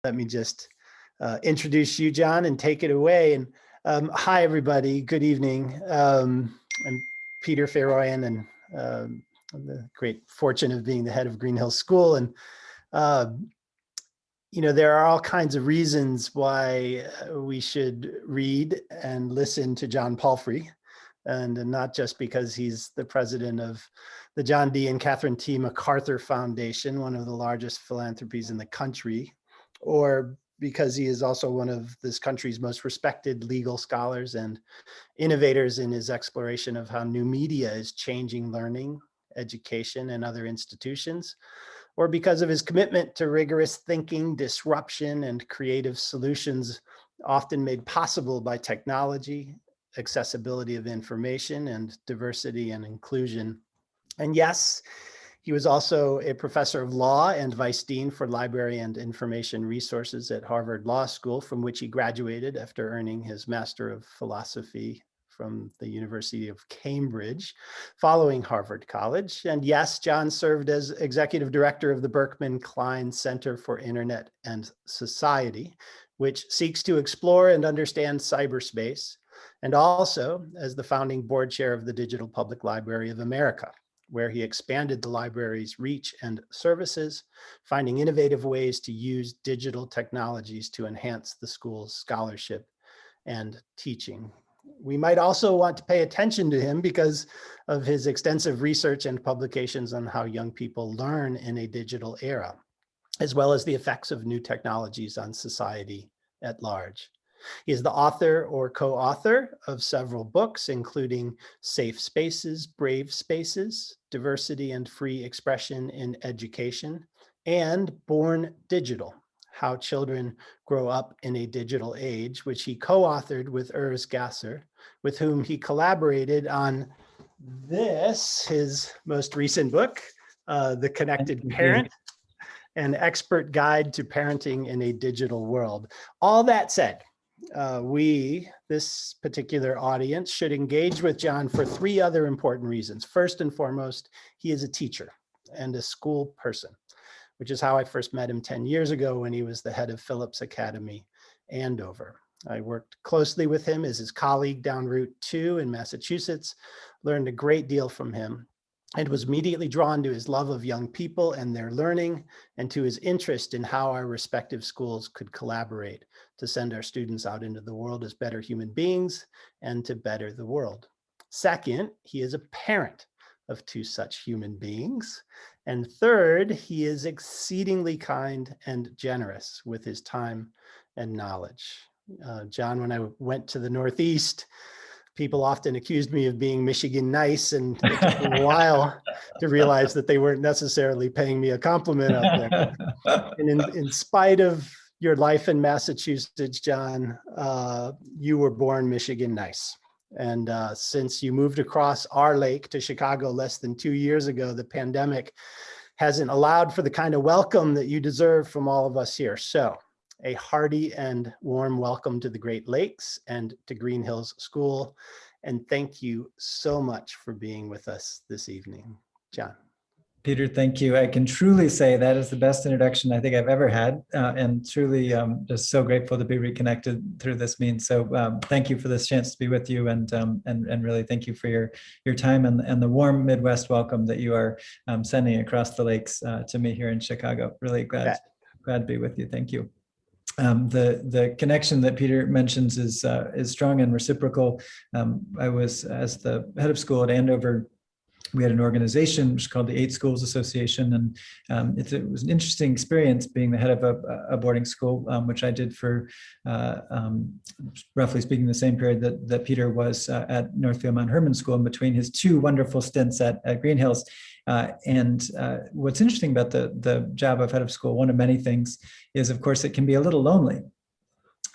Let me just introduce you, John, and take it away. And hi, everybody. Good evening. I'm Peter Feroyan, and I'm the great fortune of being the head of Green Hills School. And there are all kinds of reasons why we should read and listen to John Palfrey, and not just because he's the president of the John D. and Catherine T. MacArthur Foundation, one of the largest philanthropies in the country, or because he is also one of this country's most respected legal scholars and innovators in his exploration of how new media is changing learning, education, and other institutions, or because of his commitment to rigorous thinking, disruption, and creative solutions often made possible by technology, accessibility of information, and diversity and inclusion. And yes, he was also a professor of law and vice dean for library and information resources at Harvard Law School, from which he graduated after earning his Master of Philosophy from the University of Cambridge following Harvard College. And yes, John served as executive director of the Berkman Klein Center for Internet and Society, which seeks to explore and understand cyberspace, and also as the founding board chair of the Digital Public Library of America, where he expanded the library's reach and services, finding innovative ways to use digital technologies to enhance the school's scholarship and teaching. We might also want to pay attention to him because of his extensive research and publications on how young people learn in a digital era, as well as the effects of new technologies on society at large. He is the author or co-author of several books, including Safe Spaces, Brave Spaces, Diversity and Free Expression in Education, and Born Digital, How Children Grow Up in a Digital Age, which he co-authored with Urs Gasser, with whom he collaborated on this, his most recent book, The Connected Parent, an expert guide to parenting in a digital world. All that said, this particular audience, should engage with John for three other important reasons. First and foremost, he is a teacher and a school person, which is how I first met him 10 years ago when he was the head of Phillips Academy, Andover. I worked closely with him as his colleague down Route 2 in Massachusetts, learned a great deal from him, and was immediately drawn to his love of young people and their learning, and to his interest in how our respective schools could collaborate to send our students out into the world as better human beings and to better the world. Second, he is a parent of two such human beings. And third, he is exceedingly kind and generous with his time and knowledge. John, when I went to the Northeast, people often accused me of being Michigan nice, and it took me a while to realize that they weren't necessarily paying me a compliment out there. And in spite of your life in Massachusetts, John, you were born Michigan nice. And since you moved across our lake to Chicago less than 2 years ago, the pandemic hasn't allowed for the kind of welcome that you deserve from all of us here. So a hearty and warm welcome to the Great Lakes and to Green Hills School. And thank you so much for being with us this evening. John. Peter, thank you. I can truly say that is the best introduction I think I've ever had, and truly just so grateful to be reconnected through this means. So thank you for this chance to be with you, and really thank you for your time and the warm Midwest welcome that you are sending across the lakes to me here in Chicago. Really glad to be with you. Thank you. The connection that Peter mentions is strong and reciprocal. I was, as the head of school at Andover, we had an organization which is called the 8 Schools Association, and it was an interesting experience being the head of a boarding school, which I did for roughly speaking the same period that Peter was at Northfield Mount Hermon School, in between his 2 wonderful stints at Green Hills. And what's interesting about the job of head of school, one of many things, is of course it can be a little lonely.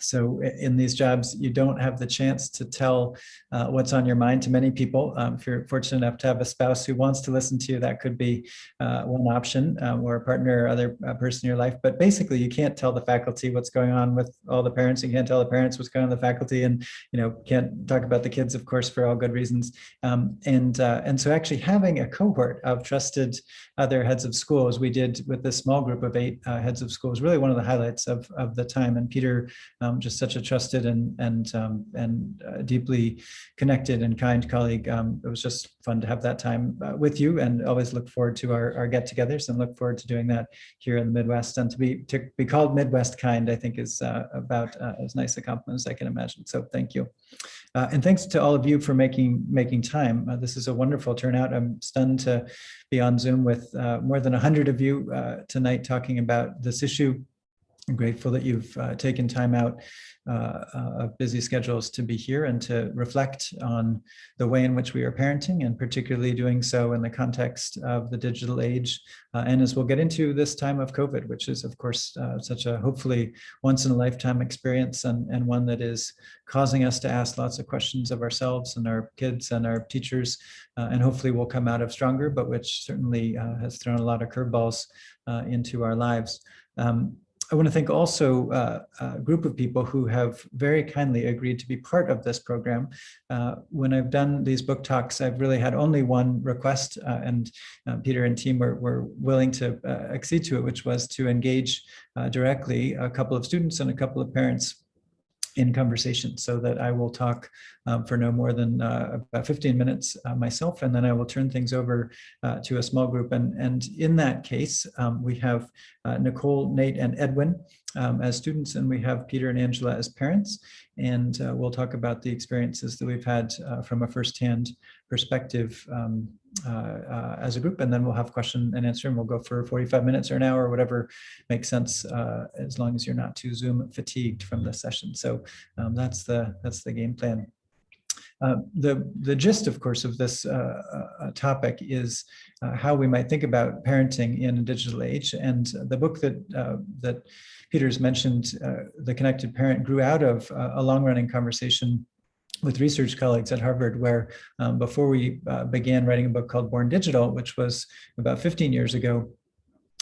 So in these jobs, you don't have the chance to tell what's on your mind to many people. If you're fortunate enough to have a spouse who wants to listen to you, that could be one option, or a partner or other person in your life. But basically, you can't tell the faculty what's going on with all the parents. You can't tell the parents what's going on with the faculty, and can't talk about the kids, of course, for all good reasons. And so actually having a cohort of trusted other heads of school, as we did with this small group of 8 heads of school, is really one of the highlights of the time. And Peter, just such a trusted and deeply connected and kind colleague. It was just fun to have that time with you, and always look forward to our get-togethers, and look forward to doing that here in the Midwest. And to be called Midwest kind, I think is about as nice a compliment as I can imagine. So thank you. And thanks to all of you for making time. This is a wonderful turnout. I'm stunned to be on Zoom with more than 100 of you tonight talking about this issue. I'm grateful that you've taken time out of busy schedules to be here and to reflect on the way in which we are parenting, and particularly doing so in the context of the digital age. And as we'll get into, this time of COVID, which is, of course, such a hopefully once in a lifetime experience, and one that is causing us to ask lots of questions of ourselves and our kids and our teachers, and hopefully we'll come out of stronger, but which certainly has thrown a lot of curveballs into our lives. I want to thank also a group of people who have very kindly agreed to be part of this program. When I've done these book talks, I've really had only one request, and Peter and team were willing to accede to it, which was to engage directly a couple of students and a couple of parents in conversation, so that I will talk for no more than about 15 minutes myself, and then I will turn things over to a small group. And in that case, we have Nicole, Nate, and Edwin as students, and we have Peter and Angela as parents. And we'll talk about the experiences that we've had from a firsthand perspective as a group, and then we'll have question and answer, and we'll go for 45 minutes or an hour, or whatever makes sense, as long as you're not too Zoom fatigued from this session. So that's the game plan. The gist, of course, of this topic is how we might think about parenting in a digital age. And the book that Peter's mentioned, The Connected Parent, grew out of a long-running conversation with research colleagues at Harvard, where before we began writing a book called Born Digital, which was about 15 years ago,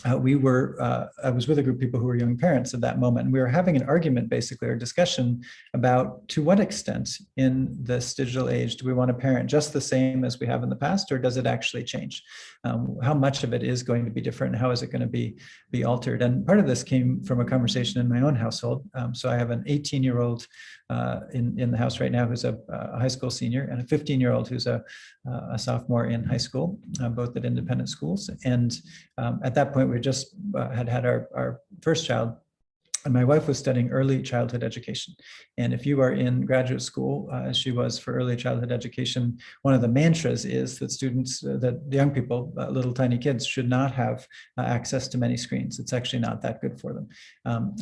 I was with a group of people who were young parents at that moment, and we were having an argument, basically, or discussion about to what extent in this digital age do we want to parent just the same as we have in the past, or does it actually change? How much of it is going to be different, and how is it going to be altered? And part of this came from a conversation in my own household. So I have an 18-year-old in the house right now who's a high school senior, and a 15-year-old who's a sophomore in high school, both at independent schools. And at that point, we just had our first child, and my wife was studying early childhood education. And if you are in graduate school, as she was for early childhood education, one of the mantras is that students, that young people, little tiny kids, should not have access to many screens. It's actually not that good for them.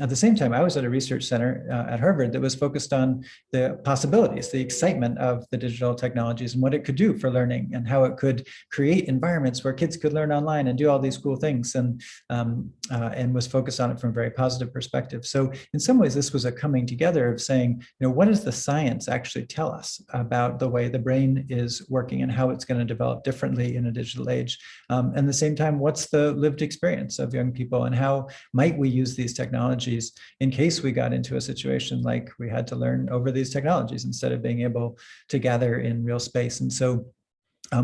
At the same time, I was at a research center at Harvard that was focused on the possibilities, the excitement of the digital technologies and what it could do for learning, and how it could create environments where kids could learn online and do all these cool things, and was focused on it from a very positive perspective. So in some ways, this was a coming together of saying, what does the science actually tell us about the way the brain is working and how it's going to develop differently in a digital age? And at the same time, what's the lived experience of young people, and how might we use these technologies in case we got into a situation like we had to learn over these technologies instead of being able to gather in real space? And so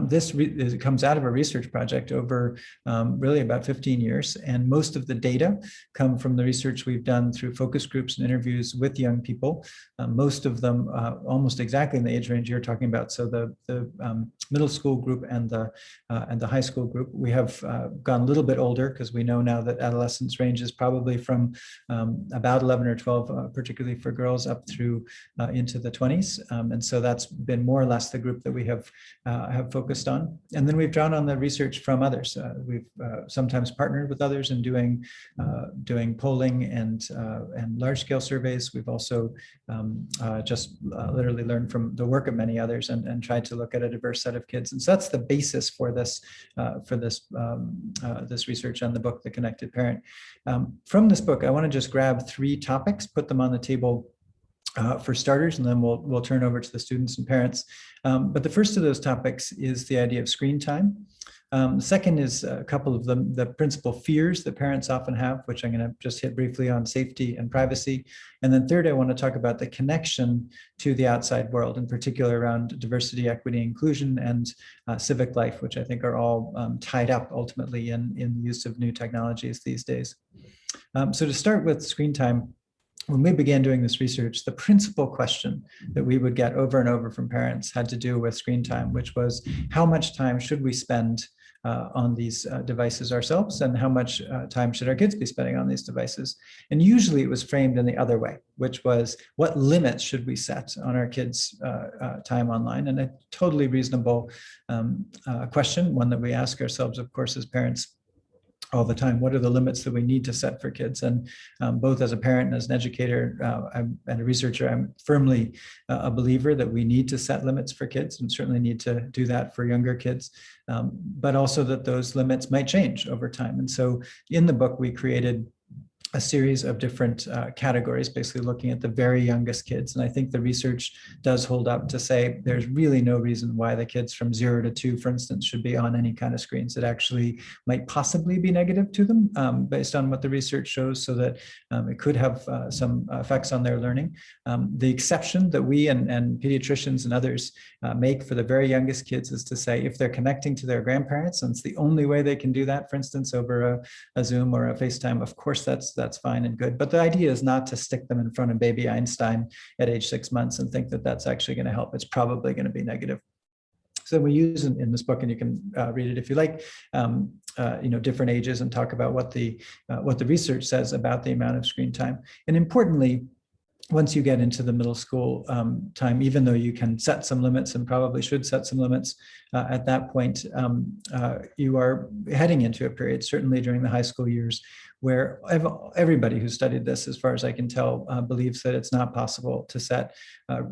this comes out of a research project over really about 15 years, and most of the data come from the research we've done through focus groups and interviews with young people. Most of them almost exactly in the age range you're talking about. So the middle school group and the high school group. We have gone a little bit older, because we know now that adolescence ranges probably from about 11 or 12, particularly for girls, up through into the 20s. And so that's been more or less the group that we have focused on. And then we've drawn on the research from others. We've sometimes partnered with others in doing polling and large-scale surveys. We've also just literally learned from the work of many others and tried to look at a diverse set of kids. And so that's the basis for this this research on the book, The Connected Parent. From this book, I want to just grab 3 topics, put them on the table for starters, and then we'll turn over to the students and parents. But the first of those topics is the idea of screen time. The second is a couple of the principal fears that parents often have, which I'm going to just hit briefly on: safety and privacy. And then third, I want to talk about the connection to the outside world, in particular around diversity, equity, inclusion, and civic life, which I think are all tied up ultimately in the use of new technologies these days. So to start with screen time, when we began doing this research, the principal question that we would get over and over from parents had to do with screen time, which was, how much time should we spend on these devices ourselves, and how much time should our kids be spending on these devices? And usually it was framed in the other way, which was, what limits should we set on our kids' time online? And a totally reasonable question, one that we ask ourselves, of course, as parents all the time. What are the limits that we need to set for kids? And both as a parent and as an educator and a researcher, I'm firmly a believer that we need to set limits for kids, and certainly need to do that for younger kids, but also that those limits might change over time. And so in the book, we created a series of different categories, basically looking at the very youngest kids. And I think the research does hold up to say there's really no reason why the kids from 0 to 2, for instance, should be on any kind of screens. It actually might possibly be negative to them based on what the research shows, so that it could have some effects on their learning. The exception that we and pediatricians and others make for the very youngest kids is to say, if they're connecting to their grandparents, and it's the only way they can do that, for instance, over a Zoom or a FaceTime, of course, that's fine and good. But the idea is not to stick them in front of baby Einstein at age 6 months and think that that's actually going to help. It's probably going to be negative. So we use in this book, and you can read it if you like, different ages, and talk about what the research says about the amount of screen time. And importantly, once you get into the middle school time, even though you can set some limits and probably should set some limits at that point, you are heading into a period, certainly during the high school years, where everybody who studied this, as far as I can tell, believes that it's not possible to set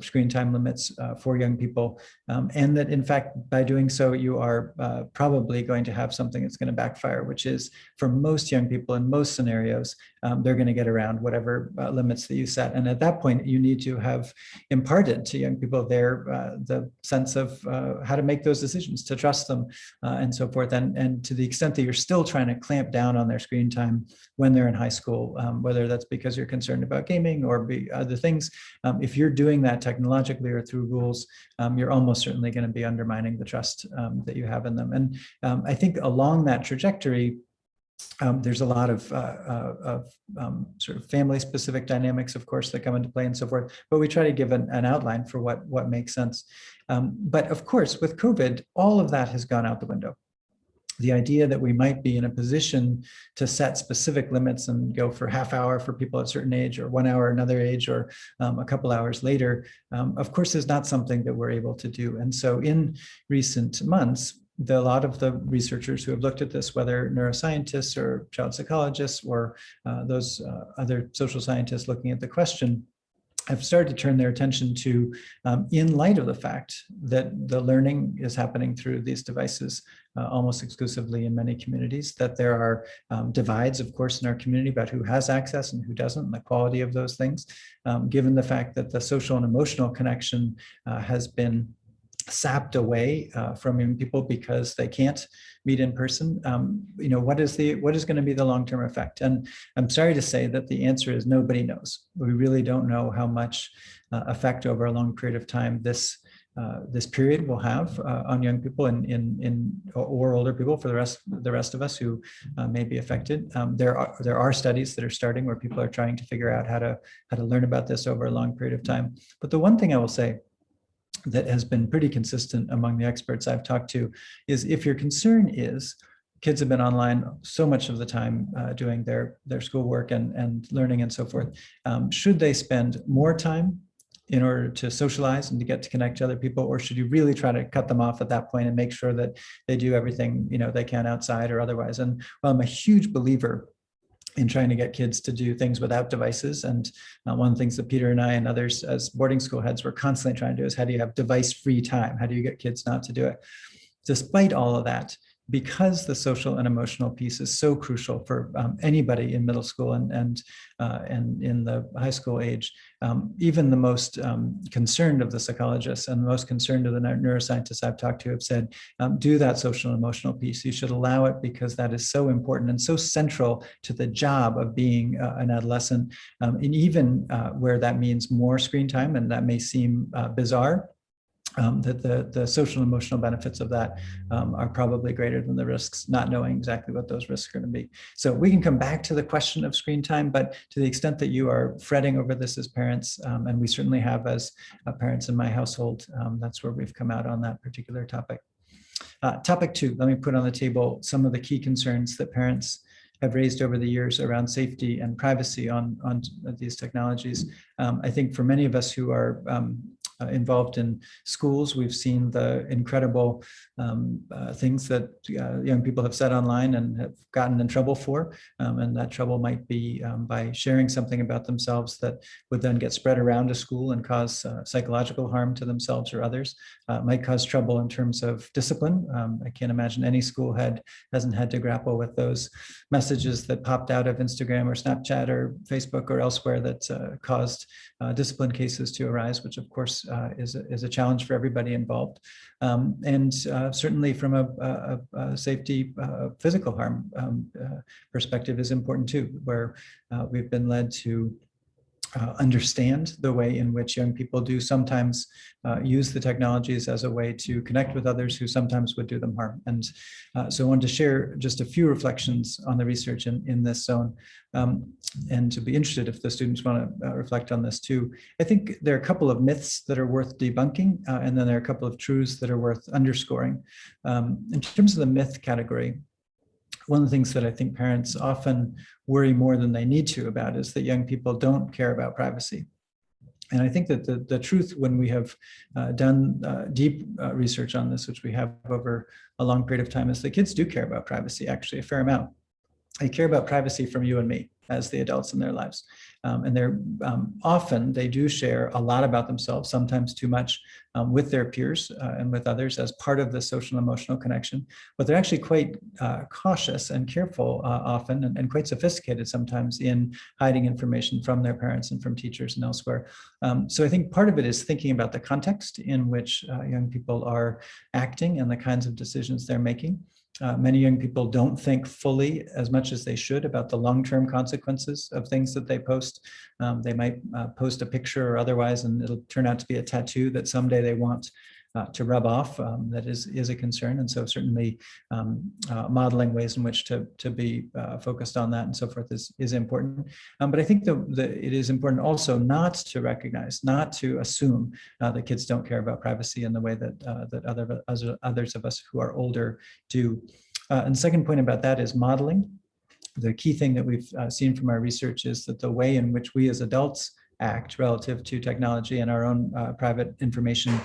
screen time limits for young people. And that, in fact, by doing so, you are probably going to have something that's going to backfire, which is, for most young people in most scenarios, they're going to get around whatever limits that you set. And at that point, you need to have imparted to young people the sense of how to make those decisions, to trust them, and so forth. And to the extent that you're still trying to clamp down on their screen time when they're in high school, whether that's because you're concerned about gaming or other things, if you're doing that technologically or through rules, you're almost certainly going to be undermining the trust that you have in them. And I think along that trajectory, there's a lot of sort of family-specific dynamics, of course, that come into play and so forth. But we try to give an outline for what makes sense. But of course, with COVID, all of that has gone out the window. The idea that we might be in a position to set specific limits and go for half hour for people at a certain age, or 1 hour another age, or a couple hours later, of course, is not something that we're able to do. And so in recent months, a lot of the researchers who have looked at this, whether neuroscientists or child psychologists or those other social scientists looking at the question, have started to turn their attention to, in light of the fact that the learning is happening through these devices almost exclusively in many communities, that there are divides, of course, in our community about who has access and who doesn't, and the quality of those things, given the fact that the social and emotional connection has been sapped away from young people because they can't meet in person. What is going to be the long-term effect? And I'm sorry to say that the answer is nobody knows. We really don't know how much effect over a long period of time this period will have on young people or older people, for the rest of us who may be affected. There are studies that are starting where people are trying to figure out how to learn about this over a long period of time. But the one thing I will say that has been pretty consistent among the experts I've talked to is, if your concern is kids have been online so much of the time doing their schoolwork and learning and so forth, should they spend more time in order to socialize and to get to connect to other people, or should you really try to cut them off at that point and make sure that they do everything they can outside or otherwise? And while I'm a huge believer in trying to get kids to do things without devices, and one of the things that Peter and I and others as boarding school heads were constantly trying to do is, how do you have device-free time? How do you get kids not to do it? Despite all of that, because the social and emotional piece is so crucial for anybody in middle school and in the high school age. Even the most concerned of the psychologists and the most concerned of the neuroscientists I've talked to have said, do that social and emotional piece. You should allow it because that is so important and so central to the job of being an adolescent. And even where that means more screen time, and that may seem bizarre, that the social and emotional benefits of that are probably greater than the risks, not knowing exactly what those risks are going to be. So we can come back to the question of screen time, but to the extent that you are fretting over this as parents, and we certainly have as parents in my household, that's where we've come out on that particular topic. Topic 2, let me put on the table some of the key concerns that parents have raised over the years around safety and privacy on these technologies. I think for many of us who are involved in schools, we've seen the incredible things that young people have said online and have gotten in trouble for. And that trouble might be by sharing something about themselves that would then get spread around a school and cause psychological harm to themselves or others. Might cause trouble in terms of discipline. I can't imagine any school hasn't had to grapple with those messages that popped out of Instagram or Snapchat or Facebook or elsewhere that caused discipline cases to arise, which of course is a challenge for everybody involved. And certainly from a safety physical harm perspective is important too, where we've been led to understand the way in which young people do sometimes use the technologies as a way to connect with others who sometimes would do them harm. And so I wanted to share just a few reflections on the research in this zone, and to be interested if the students want to reflect on this too. I think there are a couple of myths that are worth debunking, and then there are a couple of truths that are worth underscoring. In terms of the myth category, one of the things that I think parents often worry more than they need to about is that young people don't care about privacy. And I think that the truth, when we have done deep research on this, which we have over a long period of time, is that kids do care about privacy, actually a fair amount. They care about privacy from you and me as the adults in their lives. And they're often, they do share a lot about themselves, sometimes too much, with their peers and with others as part of the social and emotional connection. But they're actually quite cautious and careful often, and quite sophisticated sometimes in hiding information from their parents and from teachers and elsewhere. So I think part of it is thinking about the context in which young people are acting and the kinds of decisions they're making. Many young people don't think fully as much as they should about the long-term consequences of things that they post. They might post a picture or otherwise, and it'll turn out to be a tattoo that someday they want to rub off. That is a concern. And so certainly modeling ways in which to be focused on that and so forth is important. But I think it is important also not to recognize, not to assume that kids don't care about privacy in the way that others of us who are older do. And the second point about that is modeling. The key thing that we've seen from our research is that the way in which we as adults act relative to technology and our own private information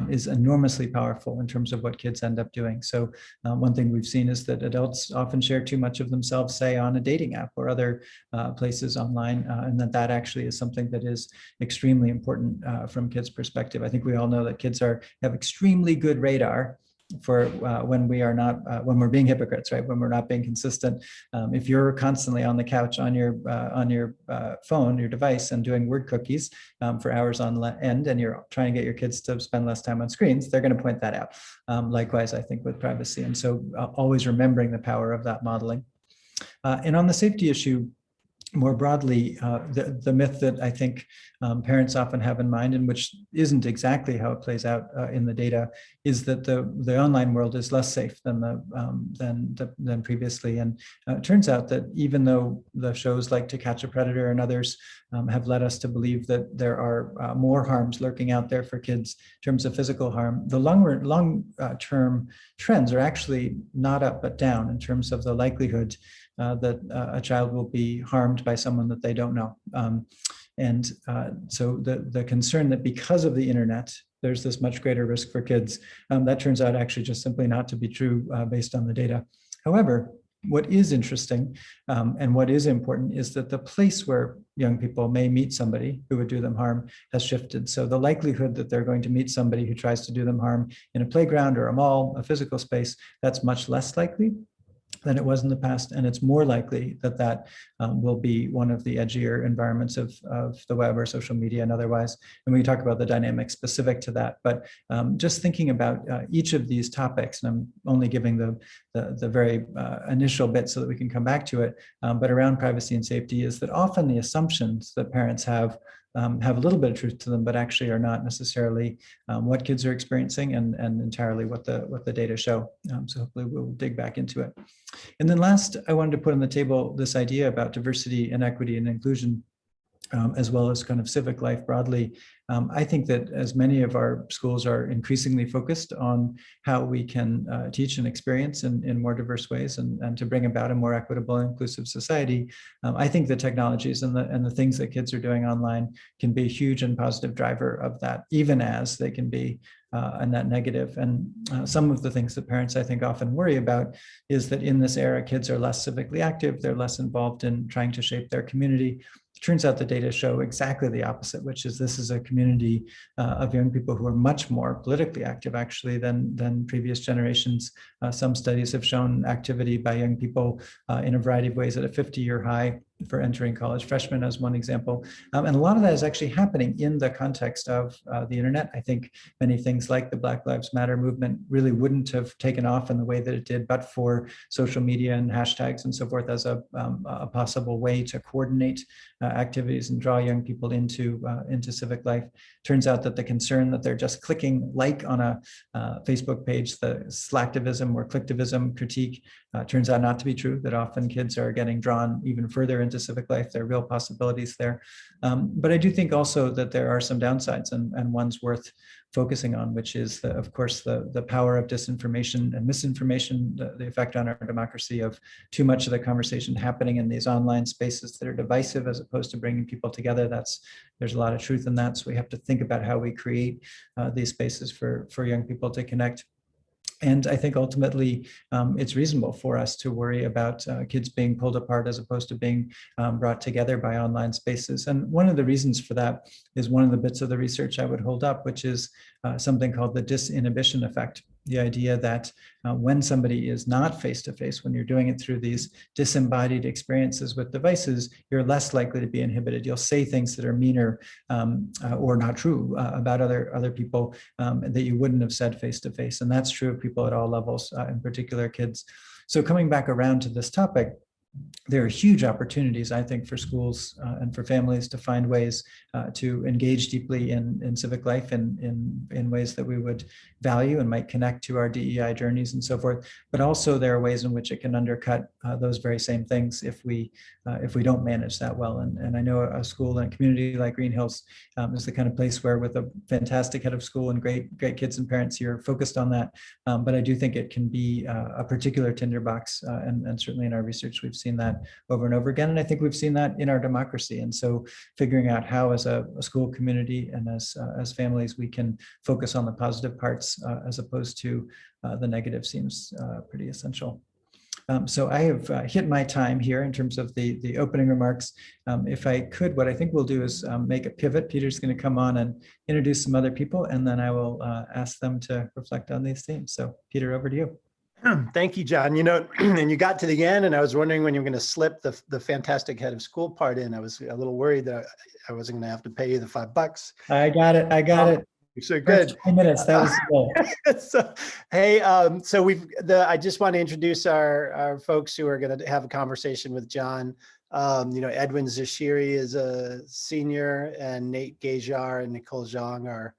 is enormously powerful in terms of what kids end up doing. So one thing we've seen is that adults often share too much of themselves, say on a dating app or other places online, and that actually is something that is extremely important from kids' perspective. I think we all know that kids have extremely good radar for when we are not, when we're being hypocrites, right? When we're not being consistent. If you're constantly on the couch on your phone, your device, and doing word cookies for hours on end, and you're trying to get your kids to spend less time on screens, they're going to point that out. Likewise, I think with privacy. And so always remembering the power of that modeling. And on the safety issue, more broadly, the myth that I think parents often have in mind, and which isn't exactly how it plays out in the data, is that the online world is less safe than previously. And it turns out that even though the shows like To Catch a Predator and others have led us to believe that there are more harms lurking out there for kids in terms of physical harm, the long-term trends are actually not up but down in terms of the likelihood that a child will be harmed by someone that they don't know. So the concern that because of the internet, there's this much greater risk for kids, that turns out actually just simply not to be true based on the data. However, What is interesting and what is important is that the place where young people may meet somebody who would do them harm has shifted. So the likelihood that they're going to meet somebody who tries to do them harm in a playground or a mall, a physical space, that's much less likely than it was in the past. And it's more likely that that will be one of the edgier environments of the web or social media and otherwise. And we talk about the dynamics specific to that. But just thinking about each of these topics, and I'm only giving the very initial bit so that we can come back to it, but around privacy and safety is that often the assumptions that parents have a little bit of truth to them, but actually are not necessarily what kids are experiencing and entirely what the data show. So hopefully we'll dig back into it. And then last, I wanted to put on the table this idea about diversity and equity and inclusion, as well as kind of civic life broadly. I think that as many of our schools are increasingly focused on how we can teach and experience in more diverse ways and to bring about a more equitable and inclusive society, I think the technologies and the things that kids are doing online can be a huge and positive driver of that, even as they can be a net negative. And some of the things that parents, I think, often worry about is that in this era, kids are less civically active, they're less involved in trying to shape their community. It turns out the data show exactly the opposite, which is this is a community of young people who are much more politically active, actually, than previous generations. Some studies have shown activity by young people in a variety of ways at a 50-year high for entering college freshmen, as one example. And a lot of that is actually happening in the context of the internet. I think many things like the Black Lives Matter movement really wouldn't have taken off in the way that it did, but for social media and hashtags and so forth as a possible way to coordinate activities and draw young people into civic life. Turns out that the concern that they're just clicking like on a Facebook page, the slacktivism or clicktivism critique, turns out not to be true, that often kids are getting drawn even further into civic life. There are real possibilities there. But I do think also that there are some downsides and ones worth focusing on, which is, of course, the power of disinformation and misinformation, the effect on our democracy of too much of the conversation happening in these online spaces that are divisive as opposed to bringing people together. There's a lot of truth in that. So we have to think about how we create these spaces for young people to connect. And I think ultimately it's reasonable for us to worry about kids being pulled apart as opposed to being brought together by online spaces. And one of the reasons for that is one of the bits of the research I would hold up, which is something called the Dis Inhibition Effect. The idea that when somebody is not face-to-face, when you're doing it through these disembodied experiences with devices, you're less likely to be inhibited. You'll say things that are meaner or not true about other people that you wouldn't have said face-to-face. And that's true of people at all levels, in particular kids. So coming back around to this topic, there are huge opportunities, I think, for schools and for families to find ways to engage deeply in civic life in ways that we would value and might connect to our DEI journeys and so forth. But also there are ways in which it can undercut those very same things if we don't manage that well. And I know a school and a community like Green Hills is the kind of place where, with a fantastic head of school and great kids and parents, you're focused on that. But I do think it can be a particular tinderbox, and certainly in our research we've seen that over and over again. And I think we've seen that in our democracy. And so figuring out how as a school community and as families we can focus on the positive parts as opposed to the negative seems pretty essential. So I have hit my time here in terms of the opening remarks. If I could, what I think we'll do is make a pivot. Peter's going to come on and introduce some other people, and then I will ask them to reflect on these themes. So Peter, over to you. Thank you, John. You know, and you got to the end and I was wondering when you were going to slip the fantastic head of school part in. I was a little worried that I wasn't going to have to pay you the $5. I got it. So good. 5 minutes. That was cool. So, hey, so I just want to introduce our folks who are going to have a conversation with John. You know, Edwin Zashiri is a senior, and Nate Gajar and Nicole Zhang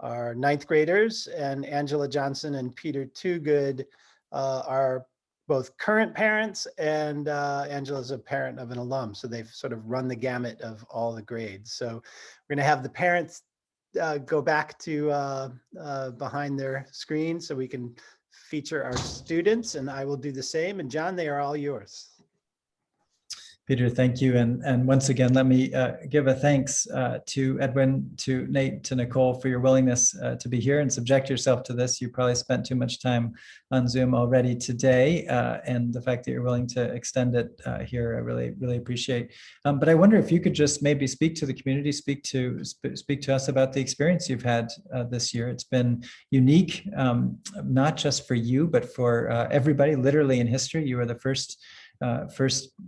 are ninth graders, and Angela Johnson and Peter Toogood are both current parents, and Angela's a parent of an alum. So they've sort of run the gamut of all the grades. So we're going to have the parents go back to behind their screen so we can feature our students, and I will do the same. And John, they are all yours. Peter, thank you. And once again, let me give a thanks to Edwin, to Nate, to Nicole for your willingness to be here and subject yourself to this. You probably spent too much time on Zoom already today, and the fact that you're willing to extend it here, I really, really appreciate. But I wonder if you could just maybe speak to the community, speak to us about the experience you've had this year. It's been unique, not just for you, but for everybody, literally in history. You were the first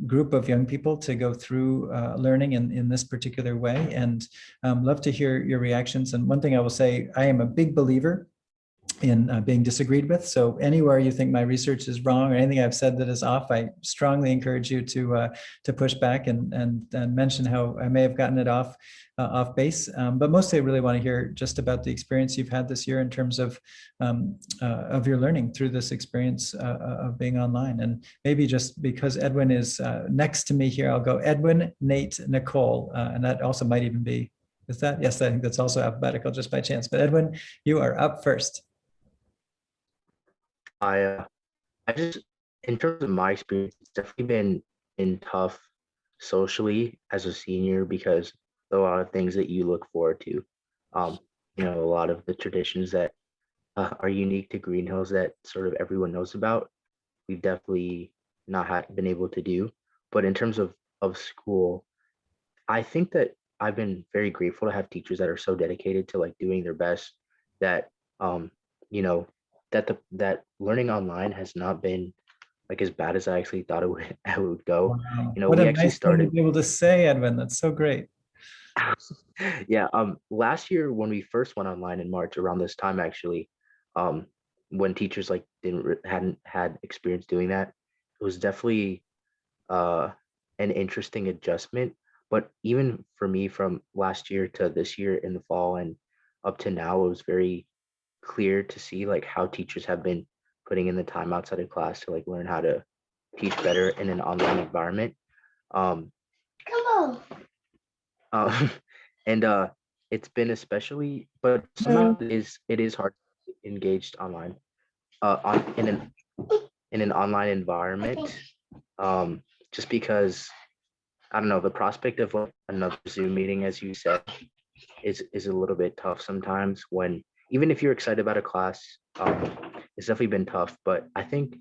group of young people to go through learning in this particular way, and love to hear your reactions. And one thing I will say, I am a big believer in being disagreed with. So anywhere you think my research is wrong or anything I've said that is off, I strongly encourage you to push back and mention how I may have gotten it off base. But mostly I really want to hear just about the experience you've had this year in terms of your learning through this experience of being online. And maybe just because Edwin is next to me here, I'll go Edwin, Nate, Nicole, and that also might even be, is that? Yes, I think that's also alphabetical just by chance. But Edwin, you are up first. I just, in terms of my experience, it's definitely been tough socially as a senior because a lot of things that you look forward to, a lot of the traditions that are unique to Green Hills that sort of everyone knows about, we've definitely not been able to do. But in terms of school, I think that I've been very grateful to have teachers that are so dedicated to like doing their best, that that learning online has not been like as bad as I actually thought it would go. Wow. You know, What we a actually nice thing to started. be able to say, Edwin. That's so great. Yeah. Last year when we first went online in March, around this time actually, when teachers like hadn't had experience doing that, it was definitely an interesting adjustment. But even for me, from last year to this year in the fall and up to now, it was very clear to see like how teachers have been putting in the time outside of class to like learn how to teach better in an online environment. Um, Come on. and it's been especially, but somehow it is hard to get engaged online, in an online environment, just because I don't know, the prospect of like another Zoom meeting, as you said, is a little bit tough sometimes. When even if you're excited about a class, it's definitely been tough. But I think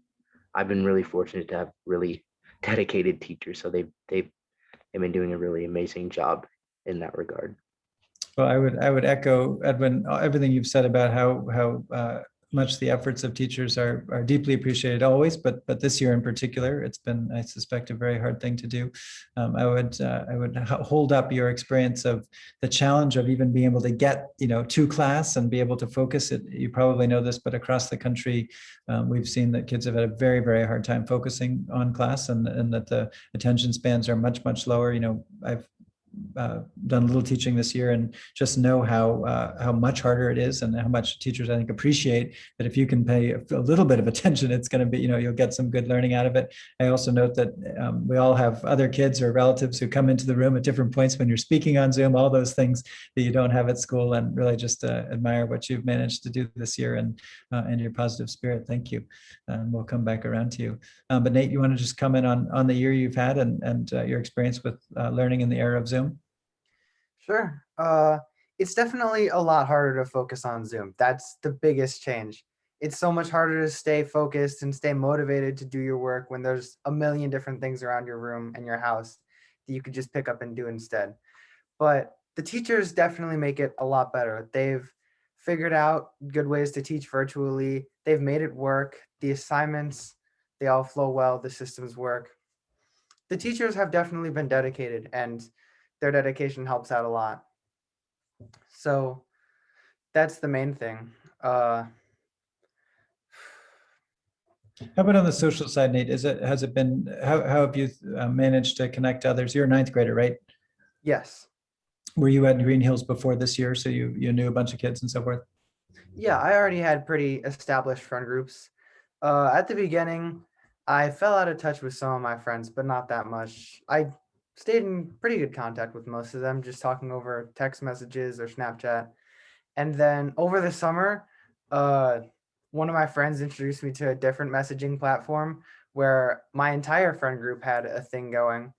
I've been really fortunate to have really dedicated teachers, so they've been doing a really amazing job in that regard. Well, I would echo, Edwin, everything you've said about how much the efforts of teachers are deeply appreciated always, but this year in particular, it's been, I suspect, a very hard thing to do. I would hold up your experience of the challenge of even being able to get to class and be able to focus it. You probably know this, but across the country, we've seen that kids have had a very, very hard time focusing on class, and that the attention spans are much, much lower. I've done a little teaching this year and just know how much harder it is, and how much teachers I think appreciate that if you can pay a little bit of attention, it's going to be, you'll get some good learning out of it. I also note that we all have other kids or relatives who come into the room at different points when you're speaking on Zoom, all those things that you don't have at school, and really just admire what you've managed to do this year and your positive spirit. Thank you. And we'll come back around to you. But Nate, you want to just comment on the year you've had and your experience with learning in the era of Zoom? Sure. It's definitely a lot harder to focus on Zoom. That's the biggest change. It's so much harder to stay focused and stay motivated to do your work when there's a million different things around your room and your house that you could just pick up and do instead. But the teachers definitely make it a lot better. They've figured out good ways to teach virtually. They've made it work. The assignments, they all flow well. The systems work. The teachers have definitely been dedicated, and their dedication helps out a lot. So that's the main thing. How about on the social side, Nate? Has it been, how have you managed to connect to others? You're a ninth grader, right? Yes. Were you at Green Hills before this year, so you knew a bunch of kids and so forth? Yeah, I already had pretty established friend groups. At the beginning, I fell out of touch with some of my friends, but not that much. I stayed in pretty good contact with most of them, just talking over text messages or Snapchat. And then over the summer, one of my friends introduced me to a different messaging platform where my entire friend group had a thing going.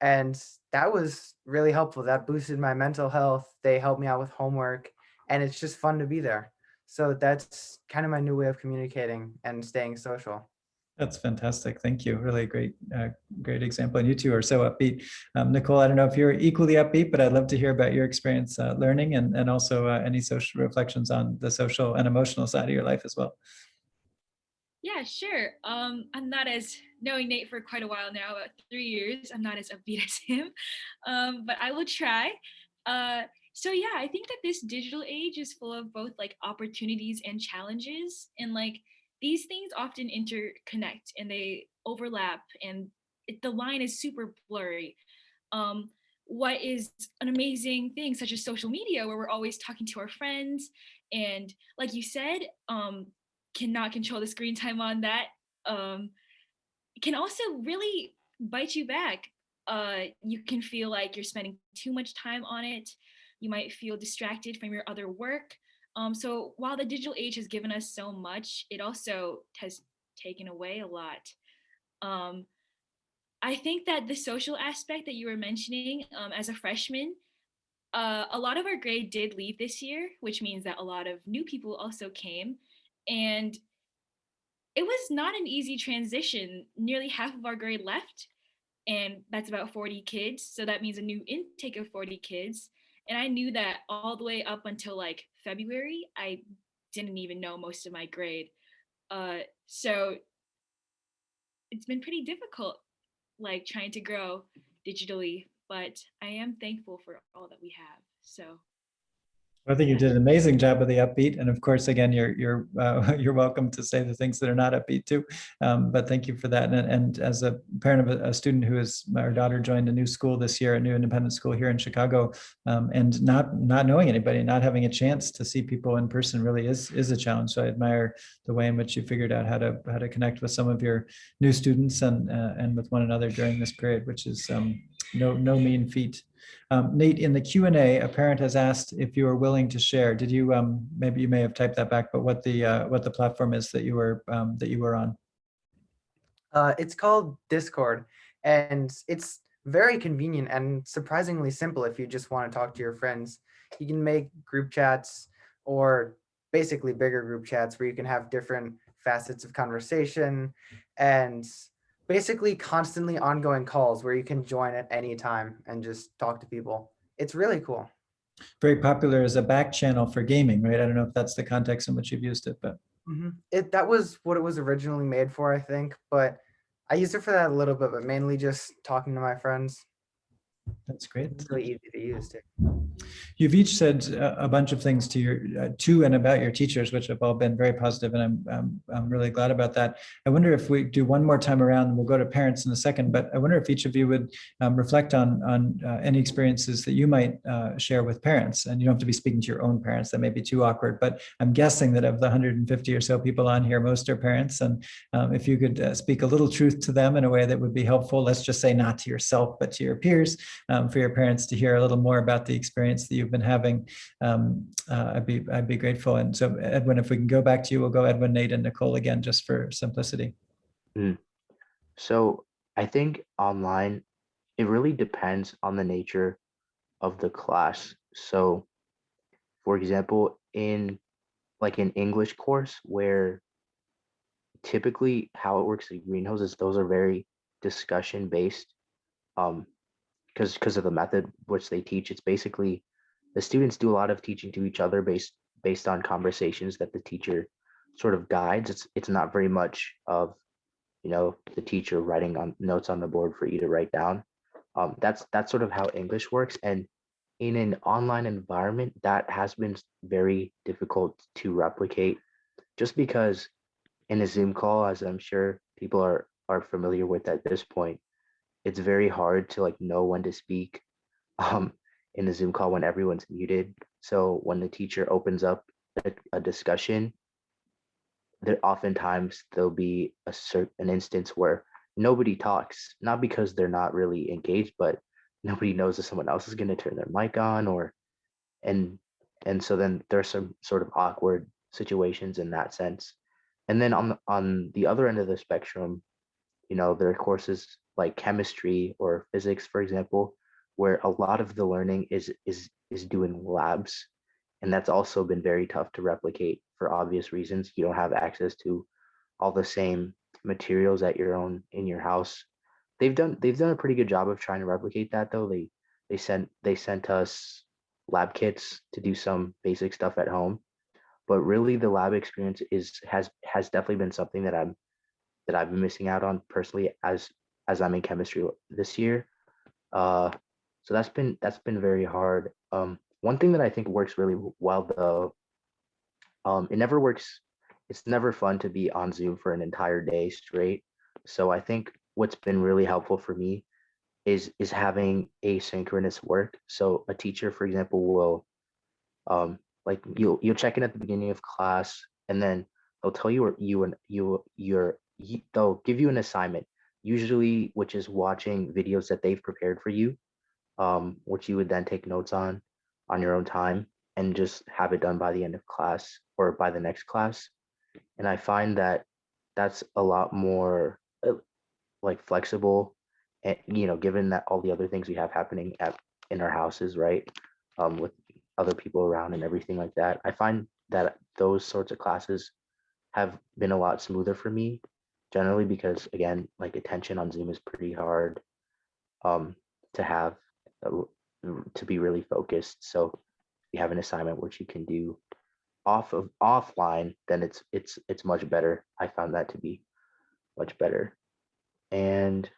And that was really helpful. That boosted my mental health. They helped me out with homework, and it's just fun to be there. So that's kind of my new way of communicating and staying social. That's fantastic. Thank you. Really great example. And you two are so upbeat. Nicole, I don't know if you're equally upbeat, but I'd love to hear about your experience learning and also any social reflections on the social and emotional side of your life as well. Yeah, sure. I'm not as knowing Nate for quite a while now, about 3 years. I'm not as upbeat as him, but I will try. So yeah, I think that this digital age is full of both like opportunities and challenges, and like these things often interconnect and they overlap, and the line is super blurry. Um, what is an amazing thing, such as social media, where we're always talking to our friends, and like you said, cannot control the screen time on that. It can also really bite you back. You can feel like you're spending too much time on it. You might feel distracted from your other work. So while the digital age has given us so much, it also has taken away a lot. Um, I think that the social aspect that you were mentioning, as a freshman, a lot of our grade did leave this year, which means that a lot of new people also came. And it was not an easy transition. Nearly half of our grade left, and that's about 40 kids. So that means a new intake of 40 kids. And I knew that all the way up until like February, I didn't even know most of my grade. So it's been pretty difficult, like trying to grow digitally, but I am thankful for all that we have. So I think you did an amazing job with the upbeat, and of course, again, you're welcome to say the things that are not upbeat too. But thank you for that. And as a parent of a student who is, our daughter joined a new school this year, a new independent school here in Chicago, and not knowing anybody, not having a chance to see people in person, really is a challenge. So I admire the way in which you figured out how to connect with some of your new students and with one another during this period, which is no mean feat. Nate, in the Q&A, a parent has asked if you are willing to share. Did you, maybe you may have typed that back, but what the platform is that you were on? It's called Discord, and it's very convenient and surprisingly simple if you just want to talk to your friends. You can make group chats, or basically bigger group chats, where you can have different facets of conversation, and basically constantly ongoing calls where you can join at any time and just talk to people. It's really cool. Very popular as a back channel for gaming, right? I don't know if that's the context in which you've used it, but That was what it was originally made for, I think, but I used it for that a little bit, but mainly just talking to my friends. that's great. It's really easy to use too. You've each said a bunch of things to and about your teachers, which have all been very positive, and I'm really glad about that. I wonder if we do one more time around, and we'll go to parents in a second, but I wonder if each of you would reflect on any experiences that you might share with parents. And you don't have to be speaking to your own parents, that may be too awkward, but I'm guessing that of the 150 or so people on here, most are parents. And if you could speak a little truth to them in a way that would be helpful, let's just say not to yourself, but to your peers, for your parents to hear a little more about the experience that you've been having, I'd be grateful. And so, Edwin, if we can go back to you, we'll go Edwin, Nate, and Nicole again, just for simplicity. So I think online, it really depends on the nature of the class. So for example, in like an English course, where typically how it works at Greenhouse is those are very discussion based, because of the method which they teach. It's basically the students do a lot of teaching to each other based on conversations that the teacher sort of guides. It's not very much of, the teacher writing on notes on the board for you to write down. That's sort of how English works. And in an online environment, that has been very difficult to replicate, just because in a Zoom call, as I'm sure people are familiar with at this point, it's very hard to like know when to speak um, in a Zoom call when everyone's muted. So when the teacher opens up a discussion, there oftentimes there'll be an instance where nobody talks, not because they're not really engaged, but nobody knows if someone else is going to turn their mic on, and and so then there's some sort of awkward situations in that sense. And then on the other end of the spectrum, there are courses like chemistry or physics, for example, where a lot of the learning is doing labs. And that's also been very tough to replicate for obvious reasons. You don't have access to all the same materials at your own in your house. They've done a pretty good job of trying to replicate that though. They sent us lab kits to do some basic stuff at home. But really the lab experience has definitely been something that I've been missing out on personally as I'm in chemistry this year. Uh, so that's been very hard. One thing that I think works really well though, it never works. It's never fun to be on Zoom for an entire day straight. So I think what's been really helpful for me is having asynchronous work. So a teacher, for example, will like you'll check in at the beginning of class, and then they'll tell they'll give you an assignment, usually which is watching videos that they've prepared for you, which you would then take notes on your own time and just have it done by the end of class or by the next class. And I find that that's a lot more like flexible, and given that all the other things we have happening in our houses, right, with other people around and everything like that, I find that those sorts of classes have been a lot smoother for me generally, because again, like attention on Zoom is pretty hard to have, uh, to be really focused. So if you have an assignment which you can do offline, then it's much better. I found that to be much better. And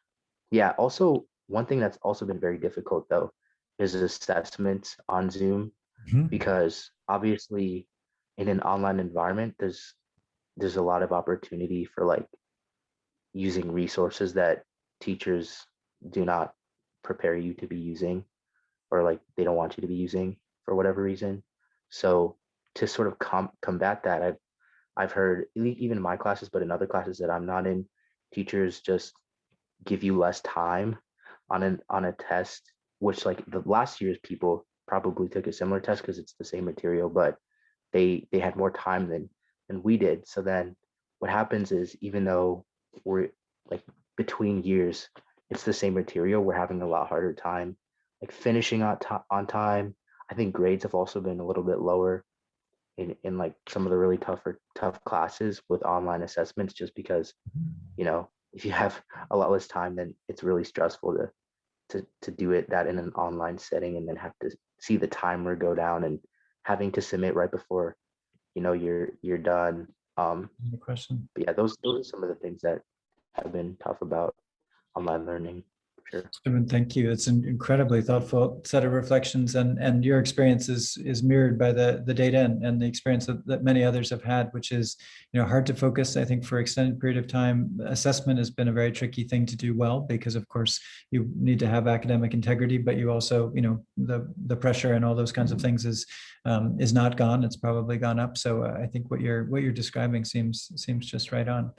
yeah, also one thing that's also been very difficult though is assessments on Zoom, Mhm. because obviously in an online environment there's a lot of opportunity for like using resources that teachers do not prepare you to be using, or like they don't want you to be using for whatever reason. So to sort of combat that, I've heard even in my classes, but in other classes that I'm not in, teachers just give you less time on a test, which like the last year's people probably took a similar test because it's the same material, but they had more time than we did. So then what happens is, even though we're like between years, it's the same material, we're having a lot harder time like finishing on time. I think grades have also been a little bit lower in like some of the really tough classes with online assessments, just because if you have a lot less time, then it's really stressful to do it that in an online setting, and then have to see the timer go down and having to submit right before you're done. Any question? But yeah, those are some of the things that have been tough about online learning, for sure. Stephen, thank you. It's an incredibly thoughtful set of reflections, and your experience is mirrored by the data and the experience that many others have had, which is hard to focus, I think, for extended period of time. Assessment has been a very tricky thing to do well, because of course you need to have academic integrity, but you also the pressure and all those kinds of things is not gone. It's probably gone up. So I think what you're describing seems just right on.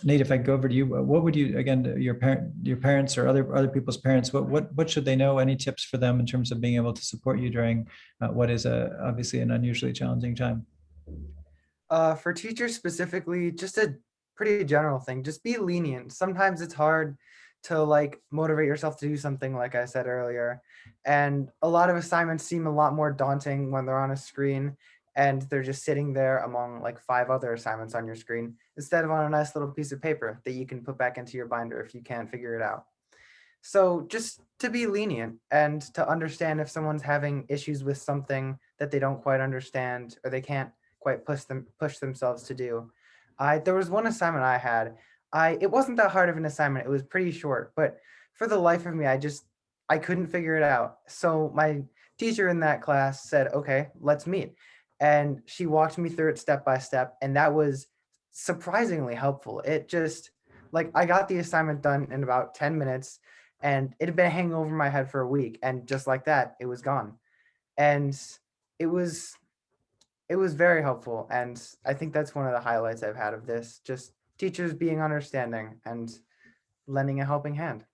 Nate, if I go over to you, what would you, again, your parents or other people's parents, what should they know? Any tips for them in terms of being able to support you during what is obviously an unusually challenging time? For teachers specifically, just a pretty general thing, just be lenient. Sometimes it's hard to like motivate yourself to do something, like I said earlier. And a lot of assignments seem a lot more daunting when they're on a screen and they're just sitting there among like 5 other assignments on your screen, instead of on a nice little piece of paper that you can put back into your binder if you can't figure it out. So just to be lenient and to understand if someone's having issues with something that they don't quite understand, or they can't quite push themselves to do. There was one assignment I had. It wasn't that hard of an assignment. It was pretty short, but for the life of me, I couldn't figure it out. So my teacher in that class said, "Okay, let's meet." And she walked me through it step by step, and that was surprisingly helpful. It just, like, I got the assignment done in about 10 minutes, and it had been hanging over my head for a week, and just like that, it was gone. And it was very helpful, and I think that's one of the highlights I've had of this, just teachers being understanding and lending a helping hand.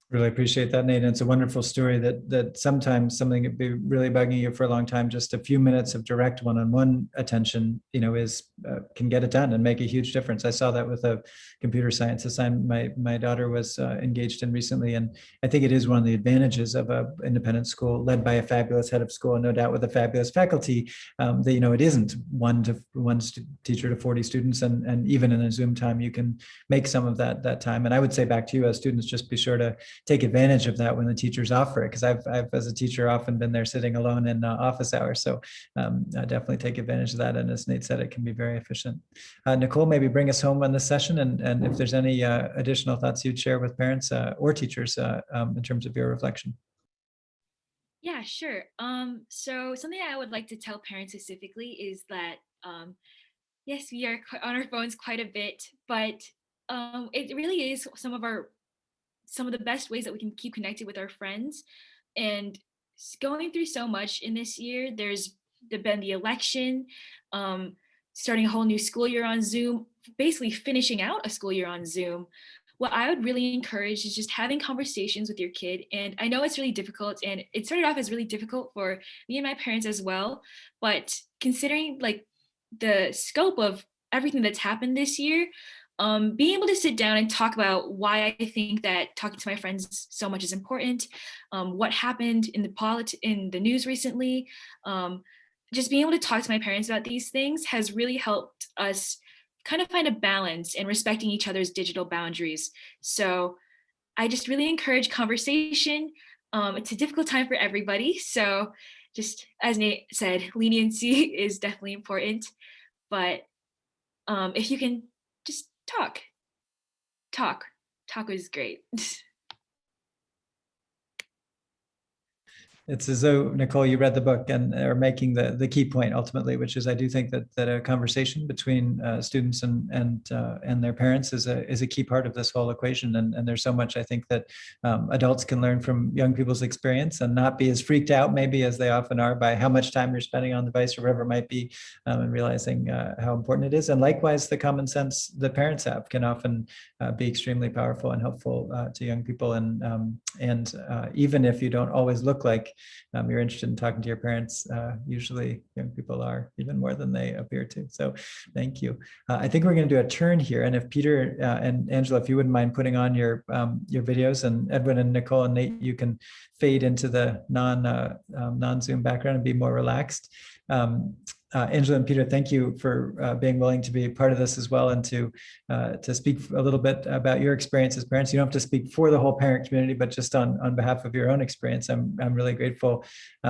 Really appreciate that, Nate. And it's a wonderful story that sometimes something could be really bugging you for a long time. Just a few minutes of direct one-on-one attention, is can get it done and make a huge difference. I saw that with a computer science assignment my daughter was engaged in recently, and I think it is one of the advantages of an independent school led by a fabulous head of school, and no doubt with a fabulous faculty. That it isn't one teacher to 40 students, and even in a Zoom time, you can make some of that time. And I would say back to you as students, just be sure to take advantage of that when the teachers offer it, because I've as a teacher often been there sitting alone in office hours. So I definitely take advantage of that, and as Nate said, it can be very efficient. Nicole, maybe bring us home on this session, and if there's any additional thoughts you'd share with parents or teachers in terms of your reflection. Yeah, sure. So something I would like to tell parents specifically is that yes, we are on our phones quite a bit, but it really is some of the best ways that we can keep connected with our friends. And going through so much in this year, there's been the election, starting a whole new school year on Zoom, basically finishing out a school year on Zoom. What I would really encourage is just having conversations with your kid. And I know it's really difficult, and it started off as really difficult for me and my parents as well. But considering like the scope of everything that's happened this year, being able to sit down and talk about why I think that talking to my friends so much is important, what happened in the news recently, just being able to talk to my parents about these things has really helped us kind of find a balance in respecting each other's digital boundaries. So I just really encourage conversation. It's a difficult time for everybody, so just as Nate said, leniency is definitely important. But if you can just talk is great. It's as though, Nicole, you read the book and are making the key point ultimately, which is I do think that a conversation between students and their parents is a key part of this whole equation. And there's so much I think that adults can learn from young people's experience and not be as freaked out maybe as they often are by how much time you're spending on the device or whatever it might be, and realizing how important it is. And likewise, the common sense that parents have can often be extremely powerful and helpful to young people. And even if you don't always look like you're interested in talking to your parents, usually young people are even more than they appear to. So thank you. I think we're going to do a turn here. And if Peter and Angela, if you wouldn't mind putting on your videos, and Edwin and Nicole and Nate, you can fade into the non-Zoom background and be more relaxed. Angela and Peter, thank you for being willing to be part of this as well, and to speak a little bit about your experience as parents. You don't have to speak for the whole parent community, but just on behalf of your own experience. I'm really grateful.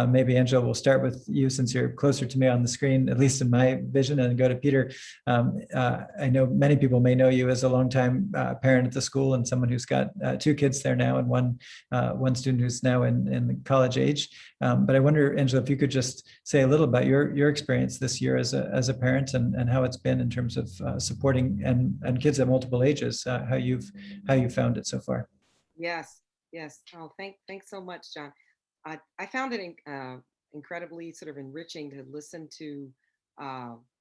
Maybe Angela, we'll start with you since you're closer to me on the screen, at least in my vision, and go to Peter. I know many people may know you as a longtime parent at the school and someone who's got 2 kids there now, and one student who's now in the college age. But I wonder, Angela, if you could just say a little about your experience this year as a parent, and how it's been in terms of supporting and kids at multiple ages, how you've found it so far. Yes. Oh, thanks so much, John. I found it incredibly sort of enriching to listen to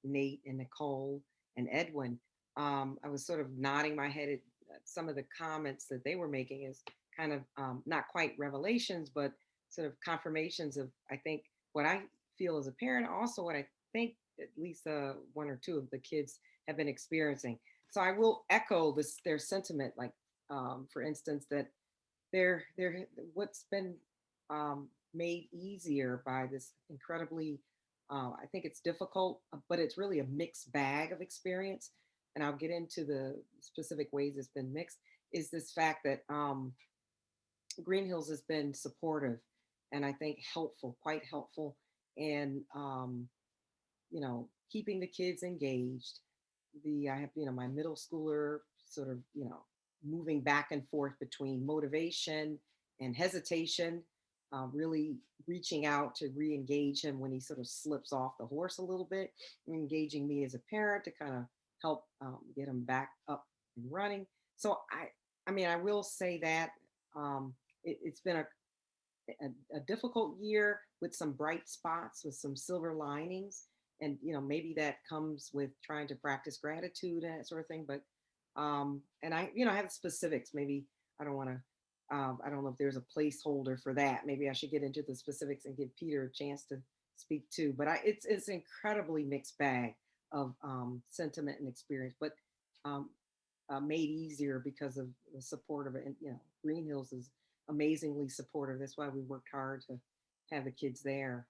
Nate and Nicole and Edwin. I was sort of nodding my head at some of the comments that they were making as kind of not quite revelations, but sort of confirmations of, I think, what I feel as a parent, also what I think at least 1 or 2 of the kids have been experiencing. So I will echo their sentiment, like for instance, that they're what's been made easier by this incredibly, I think it's difficult, but it's really a mixed bag of experience. And I'll get into the specific ways it's been mixed, is this fact that Green Hills has been supportive and I think helpful, quite helpful, and keeping the kids engaged. I have, my middle schooler sort of, moving back and forth between motivation and hesitation, really reaching out to re-engage him when he sort of slips off the horse a little bit, engaging me as a parent to kind of help get him back up and running. So I mean, I will say that it's been a difficult year with some bright spots, with some silver linings. And, maybe that comes with trying to practice gratitude and that sort of thing. But, and I have specifics, maybe I don't want to I don't know if there's a placeholder for that. Maybe I should get into the specifics and give Peter a chance to speak too. But it's incredibly mixed bag of sentiment and experience, but um, made easier because of the support of it. And Green Hills is amazingly supportive. That's why we worked hard to have the kids there.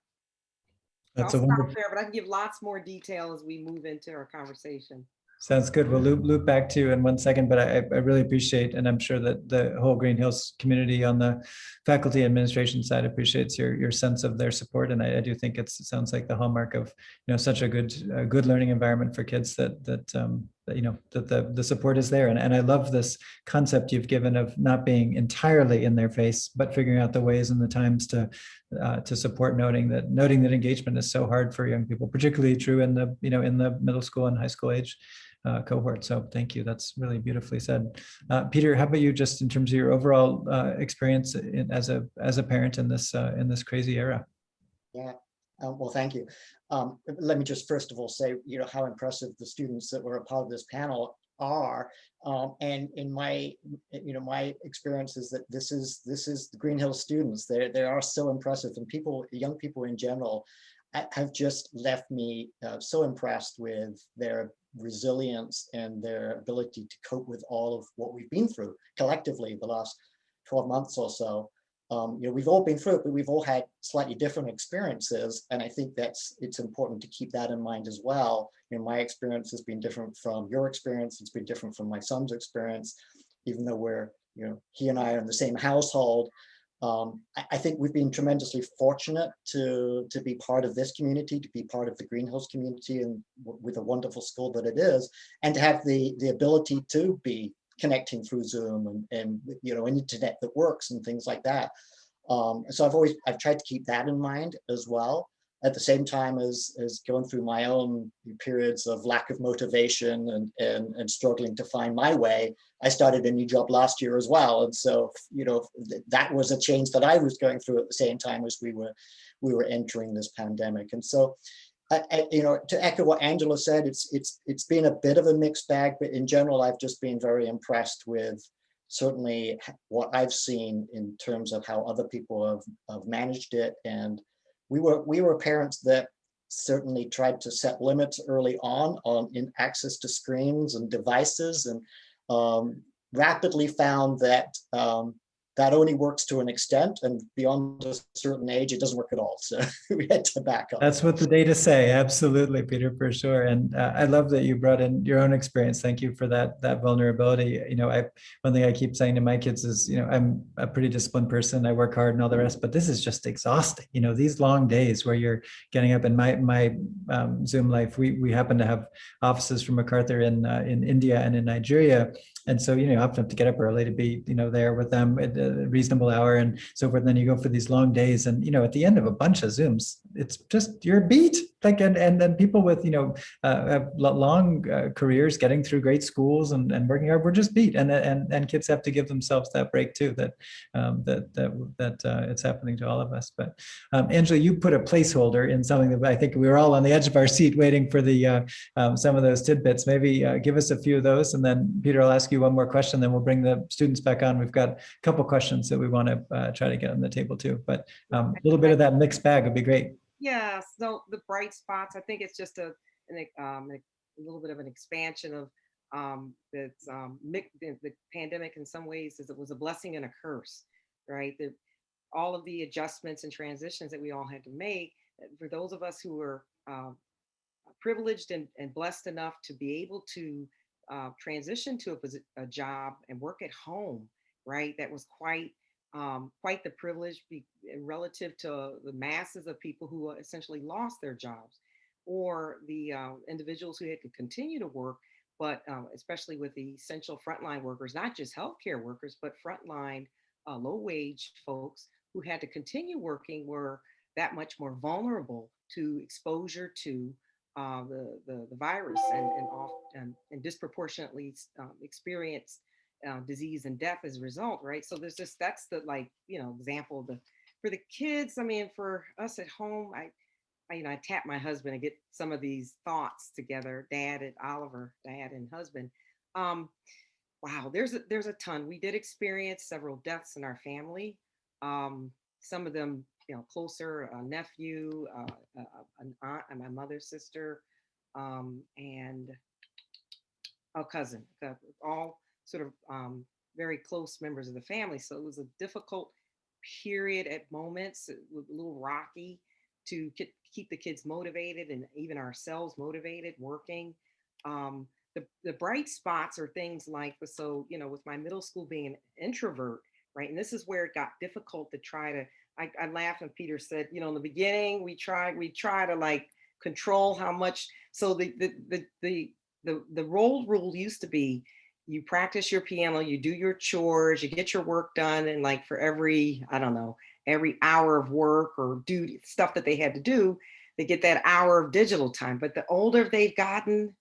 So That's I'll a stop wonderful. there, but I can give lots more detail as we move into our conversation. Sounds good. We'll loop back to you in 1 second, but I really appreciate, and I'm sure that the whole Green Hills community on the faculty administration side appreciates your sense of their support. And I do think it sounds like the hallmark of such a good learning environment for kids that the support is there. And I love this concept you've given of not being entirely in their face, but figuring out the ways and the times to support, noting that engagement is so hard for young people, particularly true in the in the middle school and high school age cohort. So thank you. That's really beautifully said. Peter, how about you, just in terms of your overall experience as a parent in this crazy era? Yeah. Well, thank you. Let me just first of all say, how impressive the students that were a part of this panel are. And in my experience is that this is the Green Hills students. They are so impressive, and young people in general have just left me so impressed with their resilience and their ability to cope with all of what we've been through collectively the last 12 months or so. We've all been through it, but we've all had slightly different experiences. And I think it's important to keep that in mind as well. My experience has been different from your experience. It's been different from my son's experience, even though he and I are in the same household. I think we've been tremendously fortunate to be part of this community, to be part of the Green Hills community, and with a wonderful school that it is, and to have the ability to be connecting through Zoom and an internet that works and things like that. So I've tried to keep that in mind as well, at the same time as going through my own periods of lack of motivation and struggling to find my way. I started a new job last year as well. And so, that was a change that I was going through at the same time as we were entering this pandemic. And so, to echo what Angela said, it's been a bit of a mixed bag, but in general, I've just been very impressed with certainly what I've seen in terms of how other people have managed it. And we were parents that certainly tried to set limits early on in access to screens and devices, and rapidly found that that only works to an extent, and beyond a certain age, it doesn't work at all. So we had to back up. That's what the data say. Absolutely, Peter, for sure. And I love that you brought in your own experience. Thank you for that vulnerability. One thing I keep saying to my kids is, I'm a pretty disciplined person. I work hard and all the rest, but this is just exhausting. These long days where you're getting up. In my Zoom life, we happen to have offices from MacArthur in India and in Nigeria. And so, you often have to get up early to be, there with them at a reasonable hour and so forth. And then you go for these long days, and, at the end of a bunch of Zooms, it's just, you're beat. Like, and then people with, have long careers, getting through great schools and working hard, we're just beat. And kids have to give themselves that break too, that it's happening to all of us. But Angela, you put a placeholder in something that I think we were all on the edge of our seat waiting for the some of those tidbits. Maybe give us a few of those, and then Peter, I'll ask you one more question, then we'll bring the students back on. We've got a couple questions that we want to try to get on the table too, but a little bit of that mixed bag would be great. Yeah, so the bright spots, I think it's just a little bit of an expansion of the pandemic in some ways is it was a blessing and a curse, right? All of the adjustments and transitions that we all had to make, for those of us who were privileged and blessed enough to be able to transition to a job and work at home, right? That was quite the privilege relative to the masses of people who essentially lost their jobs, or the individuals who had to continue to work, but especially with the essential frontline workers, not just healthcare workers, but frontline low-wage folks who had to continue working were that much more vulnerable to exposure to the virus and disproportionately experience disease and death as a result, right? So that's the example for the kids. I mean, for us at home, I tap my husband and get some of these thoughts together, dad and husband. wow, there's a ton. We did experience several deaths in our family. Some of them, closer, a nephew, an aunt, and my mother's sister, and a cousin, all sort of very close members of the family. So it was a difficult period at moments. It was a little rocky to keep the kids motivated and even ourselves motivated, working. The bright spots are things like, so, with my middle school being an introvert, right? And this is where it got difficult to try to, I laugh when Peter said, in the beginning, we try to like control how much. So the role rule used to be, you practice your piano, you do your chores, you get your work done, and like for every, I don't know, every hour of work or do stuff that they had to do, they get that hour of digital time. But the older they've gotten,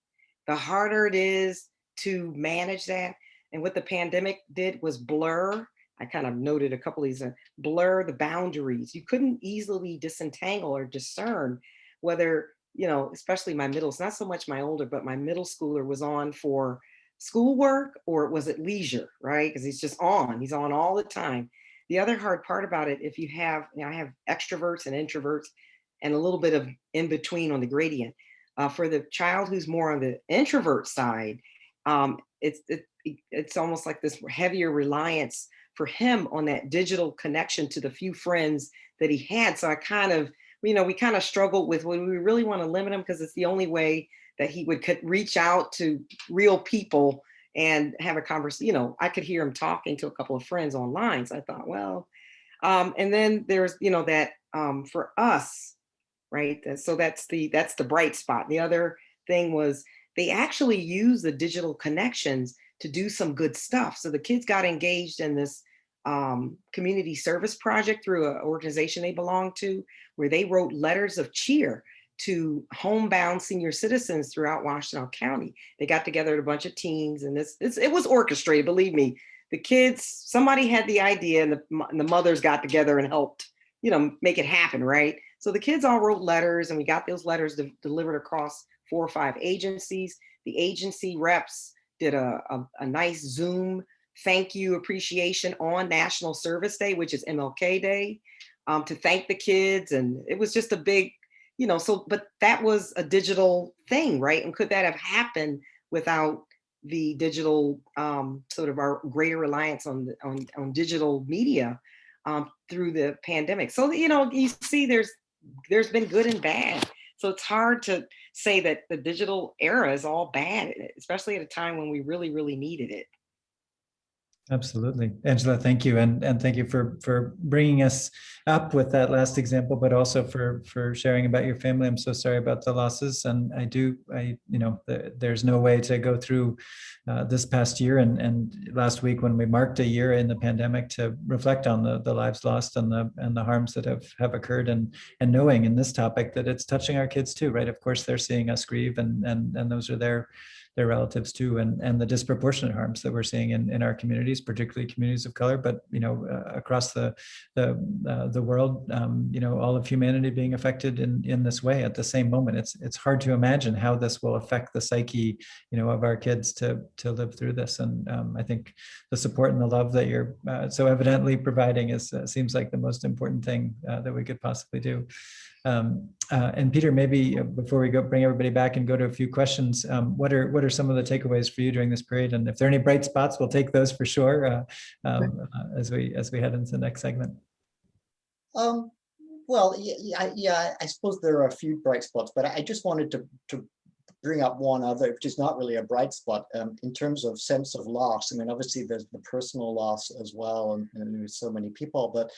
the harder it is to manage that. And what the pandemic did was blur. I kind of noted a couple of these, blur the boundaries. You couldn't easily disentangle or discern whether, especially my middle, not so much my older, but my middle schooler was on for schoolwork or was it leisure, right? Because he's on all the time. The other hard part about it, if you have, I have extroverts and introverts and a little bit of in between on the gradient. For the child who's more on the introvert side, it's almost like this heavier reliance for him on that digital connection to the few friends that he had. So I kind of, we kind of struggled with when we really want to limit him because it's the only way that he would reach out to real people and have a conversation. I could hear him talking to a couple of friends online. So I thought, well, and then there's, that for us, right? So that's the bright spot. The other thing was they actually use the digital connections to do some good stuff. So the kids got engaged in this community service project through an organization they belong to, where they wrote letters of cheer to homebound senior citizens throughout Washtenaw County. They got together a bunch of teens, and it was orchestrated, believe me. The kids, somebody had the idea, and the mothers got together and helped, make it happen, right? So the kids all wrote letters, and we got those letters delivered across 4 or 5 agencies. The agency reps did a nice Zoom thank you appreciation on National Service Day, which is MLK Day, to thank the kids. And it was just a big, but that was a digital thing, right? And could that have happened without the digital, sort of our greater reliance on digital media through the pandemic? So, you see there's been good and bad. So it's hard to say that the digital era is all bad, especially at a time when we really, really needed it. Absolutely. Angela, thank you. And thank you for bringing us up with that last example, but also for sharing about your family. I'm so sorry about the losses. And there's no way to go through this past year and last week when we marked a year in the pandemic to reflect on the lives lost and the harms that have occurred, and knowing in this topic that it's touching our kids too, right? Of course, they're seeing us grieve and those are their relatives too, and the disproportionate harms that we're seeing in our communities, particularly communities of color, but across the world, all of humanity being affected in this way at the same moment. It's hard to imagine how this will affect the psyche, of our kids to live through this. And I think the support and the love that you're so evidently providing seems like the most important thing that we could possibly do. And Peter, maybe before we bring everybody back and go to a few questions, what are some of the takeaways for you during this period? And if there are any bright spots, we'll take those for sure as we head into the next segment. Well, yeah, I suppose there are a few bright spots, but I just wanted to bring up one other, which is not really a bright spot in terms of sense of loss. I mean, obviously there's the personal loss as well, and there's so many people, but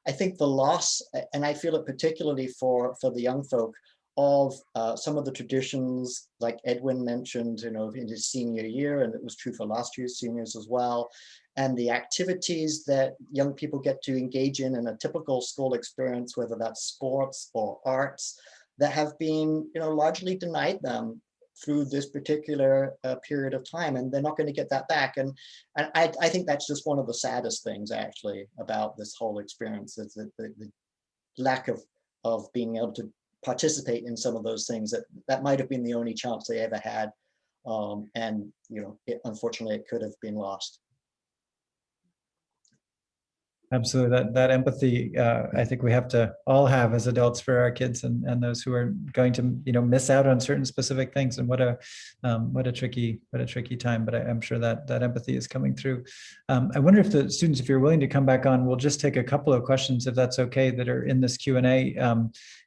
I think the loss, and I feel it particularly for the young folk, of some of the traditions like Edwin mentioned, in his senior year, and it was true for last year's seniors as well, and the activities that young people get to engage in a typical school experience, whether that's sports or arts, that have been largely denied them through this particular period of time, and they're not going to get that back. And I think that's just one of the saddest things actually about this whole experience, is the lack of being able to participate in some of those things that might have been the only chance they ever had And, unfortunately, it could have been lost. Absolutely. That empathy, I think we have to all have as adults for our kids and those who are going to, miss out on certain specific things. And what a tricky time. But I'm sure that empathy is coming through. I wonder if the students, if you're willing to come back on, we'll just take a couple of questions, if that's okay, that are in this Q&A,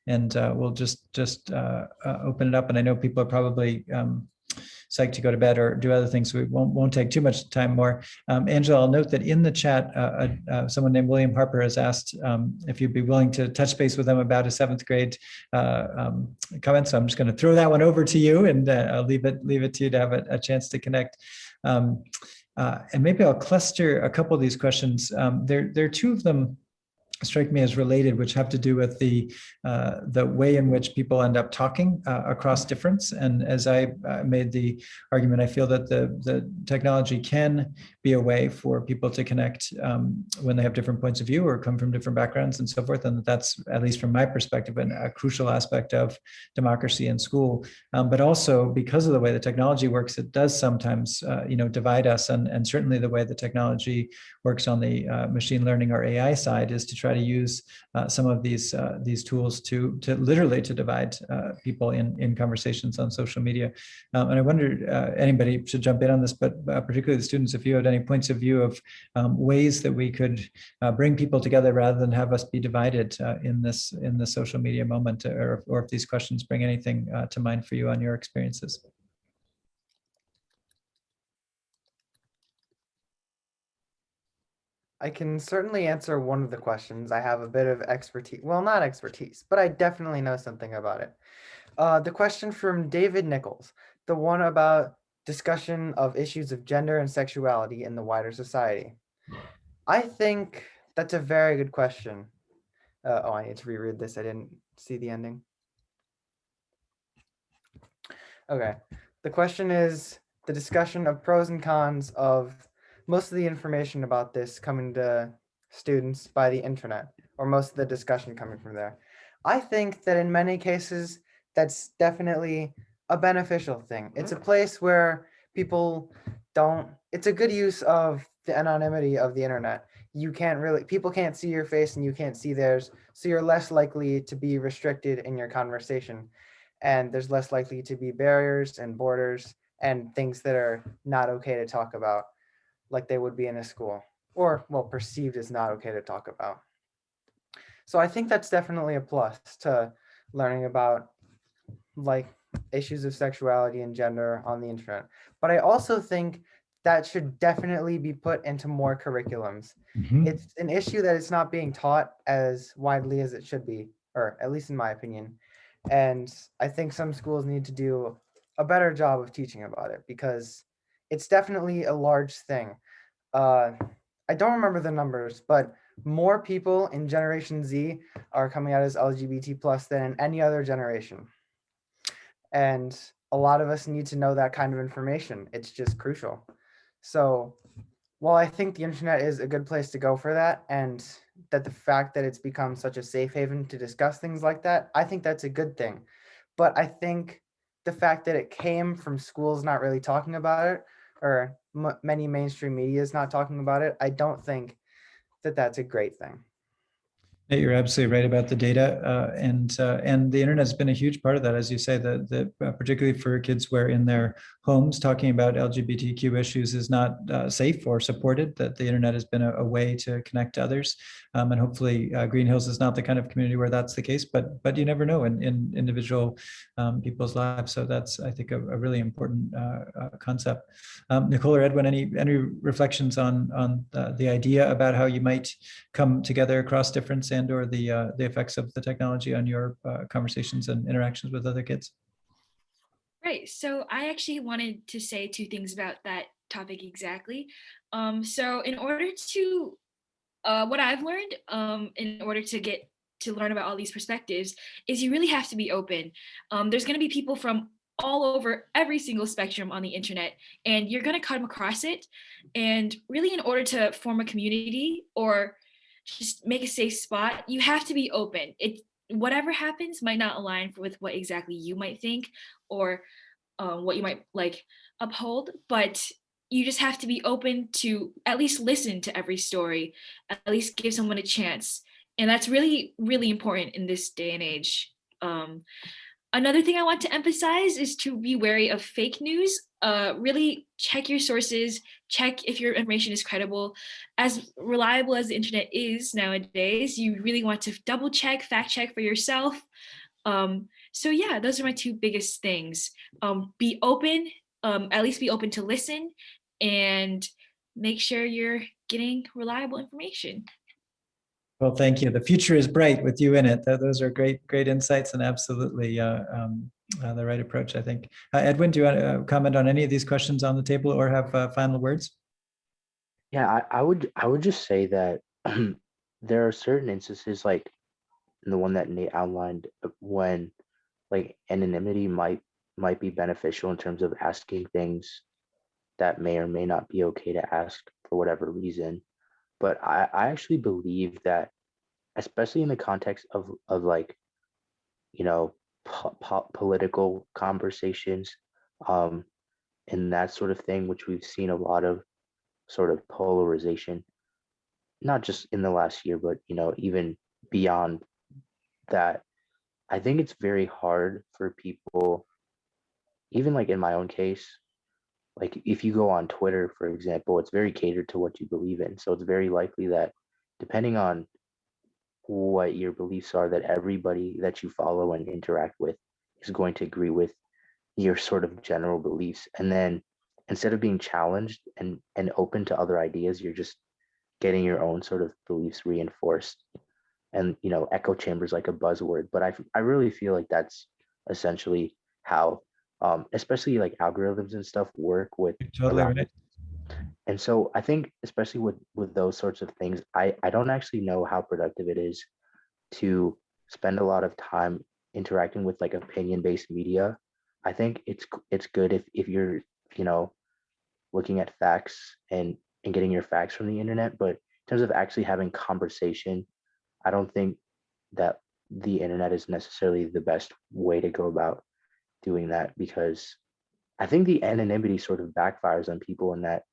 and we'll just open it up. And I know people are probably psyched to go to bed or do other things, so we won't take too much time more. Angela, I'll note that in the chat, someone named William Harper has asked if you'd be willing to touch base with them about a 7th grade comment. So I'm just going to throw that one over to you, and I'll leave it to you to have a chance to connect. And maybe I'll cluster a couple of these questions. There are two of them strike me as related, which have to do with the way in which people end up talking across difference. And as I made the argument, I feel that the technology can be a way for people to connect when they have different points of view or come from different backgrounds and so forth. And that's, at least from my perspective, a crucial aspect of democracy in school. But also, because of the way the technology works, it does sometimes divide us. And certainly the way the technology works on the machine learning or AI side is to try to use some of these tools to literally divide people in conversations on social media. And I wonder, anybody should jump in on this, but particularly the students, if you had any points of view of ways that we could bring people together rather than have us be divided in this social media moment, or if these questions bring anything to mind for you on your experiences. I can certainly answer one of the questions. I have a bit of expertise. Well, not expertise, but I definitely know something about it. The question from David Nichols, the one about discussion of issues of gender and sexuality in the wider society. I think that's a very good question. I need to reread this. I didn't see the ending. Okay. The question is the discussion of pros and cons of most of the information about this coming to students by the internet, or most of the discussion coming from there. I think that in many cases, that's definitely a beneficial thing. It's a place where people it's a good use of the anonymity of the internet. People can't see your face and you can't see theirs, so you're less likely to be restricted in your conversation. And there's less likely to be barriers and borders and things that are not okay to talk about, like they would be in a school, or, well, perceived as not okay to talk about. So I think that's definitely a plus to learning about like issues of sexuality and gender on the internet. But I also think that should definitely be put into more curriculums. Mm-hmm. It's an issue that is not being taught as widely as it should be, or at least in my opinion. And I think some schools need to do a better job of teaching about it, because it's definitely a large thing. I don't remember the numbers, but more people in Generation Z are coming out as LGBT plus than in any other generation. And a lot of us need to know that kind of information. It's just crucial. So while I think the internet is a good place to go for that, and that the fact that it's become such a safe haven to discuss things like that, I think that's a good thing. But I think the fact that it came from schools not really talking about it, or many mainstream media is not talking about it, I don't think that that's a great thing. You're absolutely right about the data, and the internet has been a huge part of that, as you say. Particularly for kids where in their homes talking about LGBTQ issues is not safe or supported. That the internet has been a way to connect to others, and hopefully Green Hills is not the kind of community where that's the case. But you never know in individual people's lives. So that's, I think, a really important concept. Nicole or Edwin, any reflections on the idea about how you might come together across difference and or the effects of the technology on your conversations and interactions with other kids? Right. So I actually wanted to say two things about that topic exactly. So in order to, what I've learned in order to learn about all these perspectives is you really have to be open. There's going to be people from all over every single spectrum on the internet, and you're going to come across it. And really, in order to form a community or just make a safe spot, you have to be open. Whatever happens might not align with what exactly you might think, or what you might like uphold, but you just have to be open to at least listen to every story, at least give someone a chance. And that's really, really important in this day and age. Another thing I want to emphasize is to be wary of fake news. Really check your sources, check if your information is credible. As reliable as the internet is nowadays, you really want to double check, fact check for yourself. So yeah, those are my two biggest things. Be open, at least be open to listen, and make sure you're getting reliable information. Well, thank you. The future is bright with you in it. Those are great, great insights, and absolutely the right approach, I think. Edwin, do you want to comment on any of these questions on the table or have final words? Yeah, I would just say that there are certain instances like the one that Nate outlined when like anonymity might be beneficial in terms of asking things that may or may not be okay to ask for whatever reason. But I actually believe that, especially in the context of like, you know, political conversations, um, and that sort of thing, which we've seen a lot of sort of polarization, not just in the last year, but even beyond that. I think it's very hard for people, even like in my own case, like if you go on Twitter, for example, it's very catered to what you believe in. So it's very likely that depending on what your beliefs are, that everybody that you follow and interact with is going to agree with your sort of general beliefs. And then instead of being challenged and open to other ideas, you're just getting your own sort of beliefs reinforced. And echo chamber is like a buzzword, but I really feel like that's essentially how especially like algorithms and stuff work with Totally around right. it. And so I think especially with those sorts of things, I don't actually know how productive it is to spend a lot of time interacting with like opinion-based media. I think it's good if you're looking at facts and getting your facts from the internet, but in terms of actually having conversation, I don't think that the internet is necessarily the best way to go about doing that, because I think the anonymity sort of backfires on people in that,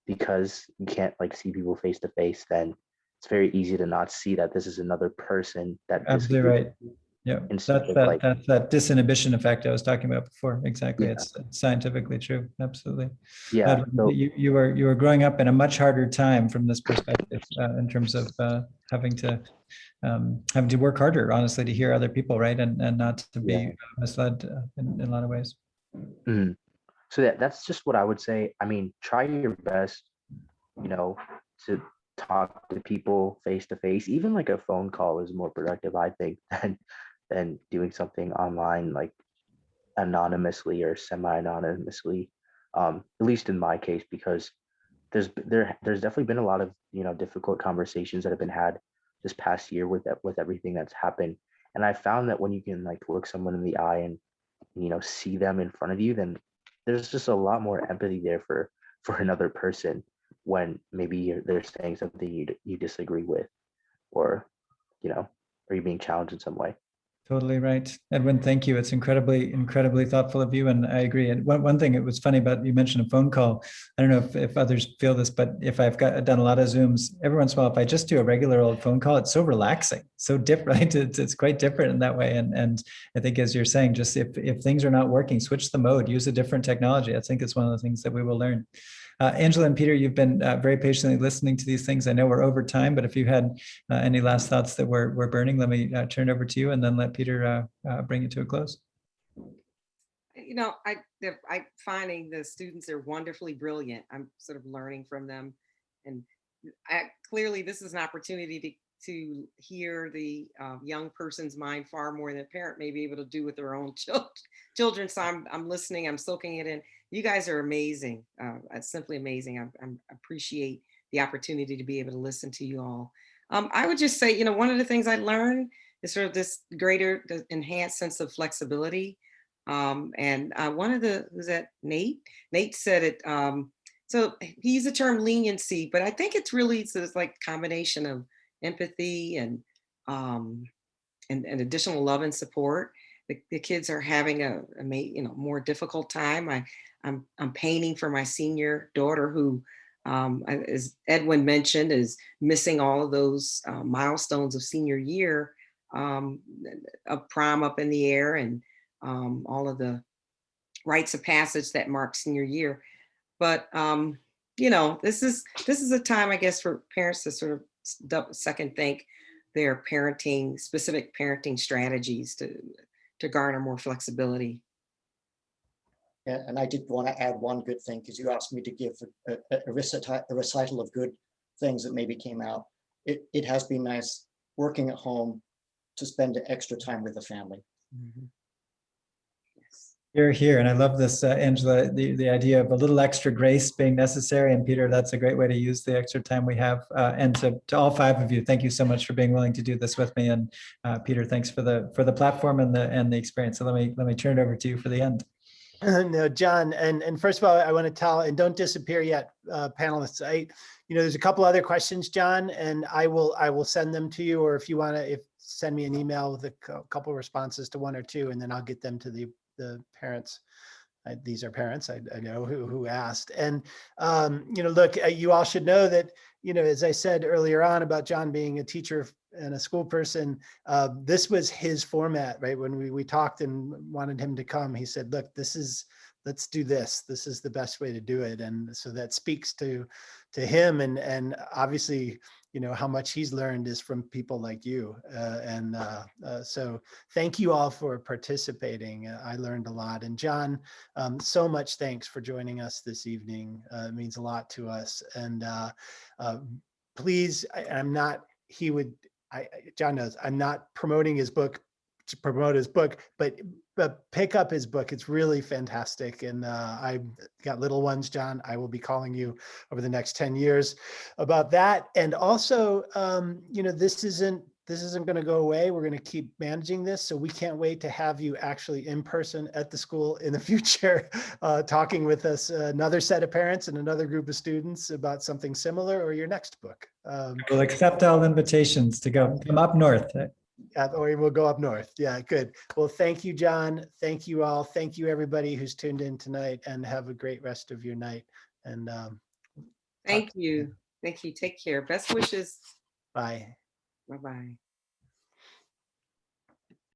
because you can't like see people face to face, then it's very easy to not see that this is another person that Absolutely disagrees. right. Yeah, Instead that's of that like, that's that disinhibition effect I was talking about before. Exactly, yeah, it's scientifically true. Absolutely. yeah. So You were growing up in a much harder time from this perspective in terms of having to work harder, honestly, to hear other people, right, and not to yeah. be misled in a lot of ways. Mhm. So that's just what I would say. I mean, try your best, to talk to people face to face. Even like a phone call is more productive, I think, than doing something online, like anonymously or semi-anonymously. At least in my case, because there's definitely been a lot of difficult conversations that have been had this past year with everything that's happened. And I found that when you can like look someone in the eye and see them in front of you, then there's just a lot more empathy there for another person when maybe they're saying something you disagree with, or or you're being challenged in some way. Totally right. Edwin, thank you. It's incredibly, incredibly thoughtful of you. And I agree. And one thing, it was funny about, you mentioned a phone call. I don't know if others feel this, but if I've done a lot of Zooms, every once in a while, if I just do a regular old phone call, it's so relaxing, so different, right? It's quite different in that way. And I think, as you're saying, just if things are not working, switch the mode, use a different technology. I think it's one of the things that we will learn. Angela and Peter, you've been very patiently listening to these things. I know we're over time, but if you had any last thoughts that were burning, let me turn it over to you, and then let Peter bring it to a close. I finding the students are wonderfully brilliant. I'm sort of learning from them, and clearly this is an opportunity to hear the young person's mind far more than a parent may be able to do with their own children. So I'm listening, I'm soaking it in. You guys are amazing. It's simply amazing. I appreciate the opportunity to be able to listen to you all. I would just say, one of the things I learned is sort of this greater, enhanced sense of flexibility. And one of was that Nate? Nate said it. So he used the term leniency, but I think it's really sort of like a combination of empathy and additional love and support. the kids are having a more difficult time. I'm painting for my senior daughter who, as Edwin mentioned, is missing all of those milestones of senior year, of prom up in the air, and all of the rites of passage that mark senior year. But this is a time, I guess, for parents to sort of second think their specific parenting strategies to garner more flexibility. Yeah, and I did want to add one good thing, because you asked me to give a recital of good things that maybe came out. It has been nice working at home to spend extra time with the family. Mm-hmm. You're here, and I love this, Angela, the idea of a little extra grace being necessary. And Peter, that's a great way to use the extra time we have. And to all 5 of you, thank you so much for being willing to do this with me. And Peter, thanks for the platform and the experience. So let me turn it over to you for the end. No, John, and first of all, I want to tell, and don't disappear yet, panelists. There's a couple other questions, John, and I will send them to you, or if you want to, send me an email with a couple responses to 1 or 2, and then I'll get them to the parents. These are parents I know who asked. And look, you all should know that, as I said earlier on about John being a teacher and a school person, this was his format, right? When we talked and wanted him to come, he said, look, let's do this. This is the best way to do it. And so that speaks to him, and obviously, how much he's learned is from people like you. So thank you all for participating. I learned a lot. And John, so much thanks for joining us this evening. It means a lot to us. And please, John knows I'm not promoting his book to promote his book, but pick up his book. It's really fantastic. And I've got little ones, John. I will be calling you over the next 10 years about that. And also, this isn't going to go away. We're going to keep managing this. So we can't wait to have you actually in person at the school in the future, talking with us, another set of parents and another group of students about something similar, or your next book. We'll accept all invitations to come up north. Or we'll go up north. Yeah, good. Well, thank you, John. Thank you all. Thank you, everybody who's tuned in tonight, and have a great rest of your night. And thank you. Thank you. Take care. Best wishes. Bye. Bye-bye.